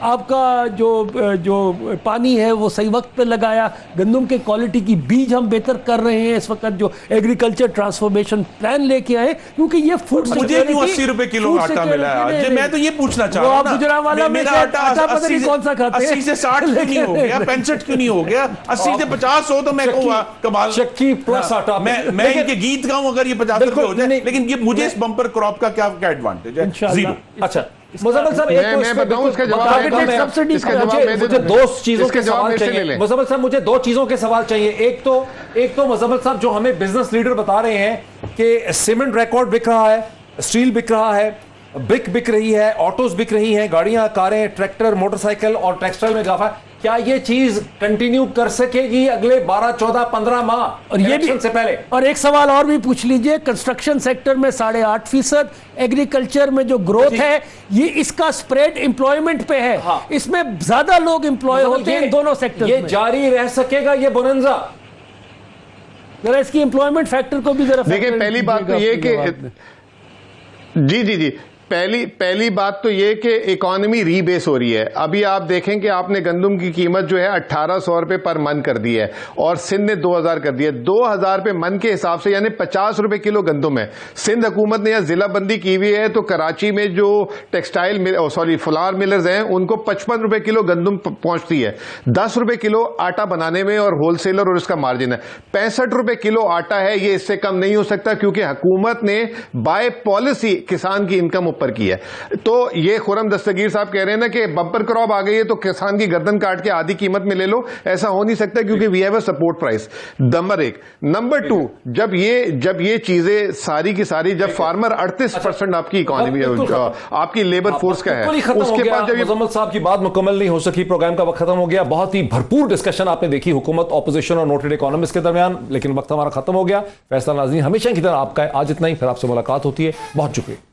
आपका जो पानी है वो सही वक्त पे लगाया, गंदुम के क्वालिटी की बीज हम बेहतर कर रहे हैं इस वक्त जो एग्रीकल्चर ट्रांसफॉर्मेशन प्लान लेके आए, क्योंकि ये फूड मुझे क्यों 80 रुपए किलो आटा मिला है? मैं तो ये पूछना चाह रहा हूं ना, गुजरावाला में आटा पता नहीं कौन सा खाते हैं, 80 से 60 क्यों नहीं हो गया, 65 क्यों नहीं हो गया, 80 से 50 हो तो मैं कहूँगा कमाल। चक्की प्लस आटा, मैं इनके गीत गाऊं अगर ये 50 रुपए हो जाए, लेकिन ये मुझे इस बम्पर क्रॉप का क्या एडवांटेज है? जीरो। अच्छा मुज़म्मिल साहब, मैं बताऊं इसका जवाब, मुझे दो चीजों के सवाल चाहिए मुज़म्मिल साहब, मुझे 2 चीजों के सवाल चाहिए। एक तो मुज़म्मिल साहब जो हमें बिजनेस लीडर बता रहे हैं कि सीमेंट रिकॉर्ड बिक रहा है, स्टील बिक रहा है, ब्रिक बिक रही है, ऑटोज बिक रही हैं, गाड़ियां, कारें, ट्रैक्टर, मोटरसाइकिल और टेक्सटाइल में इजाफा, क्या ये चीज कंटिन्यू कर सकेगी अगले 12, 14, 15 माह और ये भी से पहले? और एक सवाल और भी पूछ लीजिए, कंस्ट्रक्शन सेक्टर में 8.5%, एग्रीकल्चर में जो ग्रोथ है ये इसका स्प्रेड एम्प्लॉयमेंट पे है। हाँ। इसमें ज्यादा लोग एम्प्लॉय होते हैं दोनों सेक्टर ये जारी रह सकेगा ये बोनंजा? जरा इसकी एम्प्लॉयमेंट फैक्टर को भी जरा देखिए, पहली बात तो ये कि जी पहली बात तो ये कि इकोनॉमी रीबेस हो रही है। अभी आप देखें कि आपने गंदुम की कीमत जो है 1800 रुपए पर मन कर दी है और सिंध ने 2000 कर दिया। 2000 रुपए मन के हिसाब से यानी 50 रुपए किलो गंदुम है। सिंध हुकूमत ने यहां जिला बंदी की हुई है तो कराची में जो फ्लावर मिलर्स हैं उनको 55 रुपए किलो गंदुम पहुंचती है। 10 रुपए किलो आटा बनाने में और होलसेलर और इसका मार्जिन है। 65 रुपए किलो आटा है, ये इससे कम नहीं हो सकता क्योंकि हुकूमत ने बाय पॉलिसी किसान की इनकम ऊपर की है। तो ये खुरम दस्तगीर साहब कह रहे हैं ना कि बम्पर क्रॉप आ गई है तो किसान की गर्दन काट के आधी कीमत में ले लो, ऐसा हो नहीं सकता क्योंकि we have a support price. Number 1। Number 2, जब ये चीजें सारी की सारी, जब फार्मर 38% आपकी इकोनॉमी आपकी लेबर फोर्स का है, उसके बाद जब मुज़म्मिल साहब की बात मुकम्मल नहीं हो सकी, प्रोग्राम का वक्त खत्म हो गया। बहुत ही भरपूर डिस्कशन आपने देखी हुकूमत, ऑपोजिशन और नोटेड इकोनॉमिस्ट के दरमियान, लेकिन वक्त हमारा खत्म हो गया। फैसला नाज़रीन हमेशा की तरह आपका है। आज इतना ही, फिर आपसे मुलाकात होती है। बहुत शुक्रिया।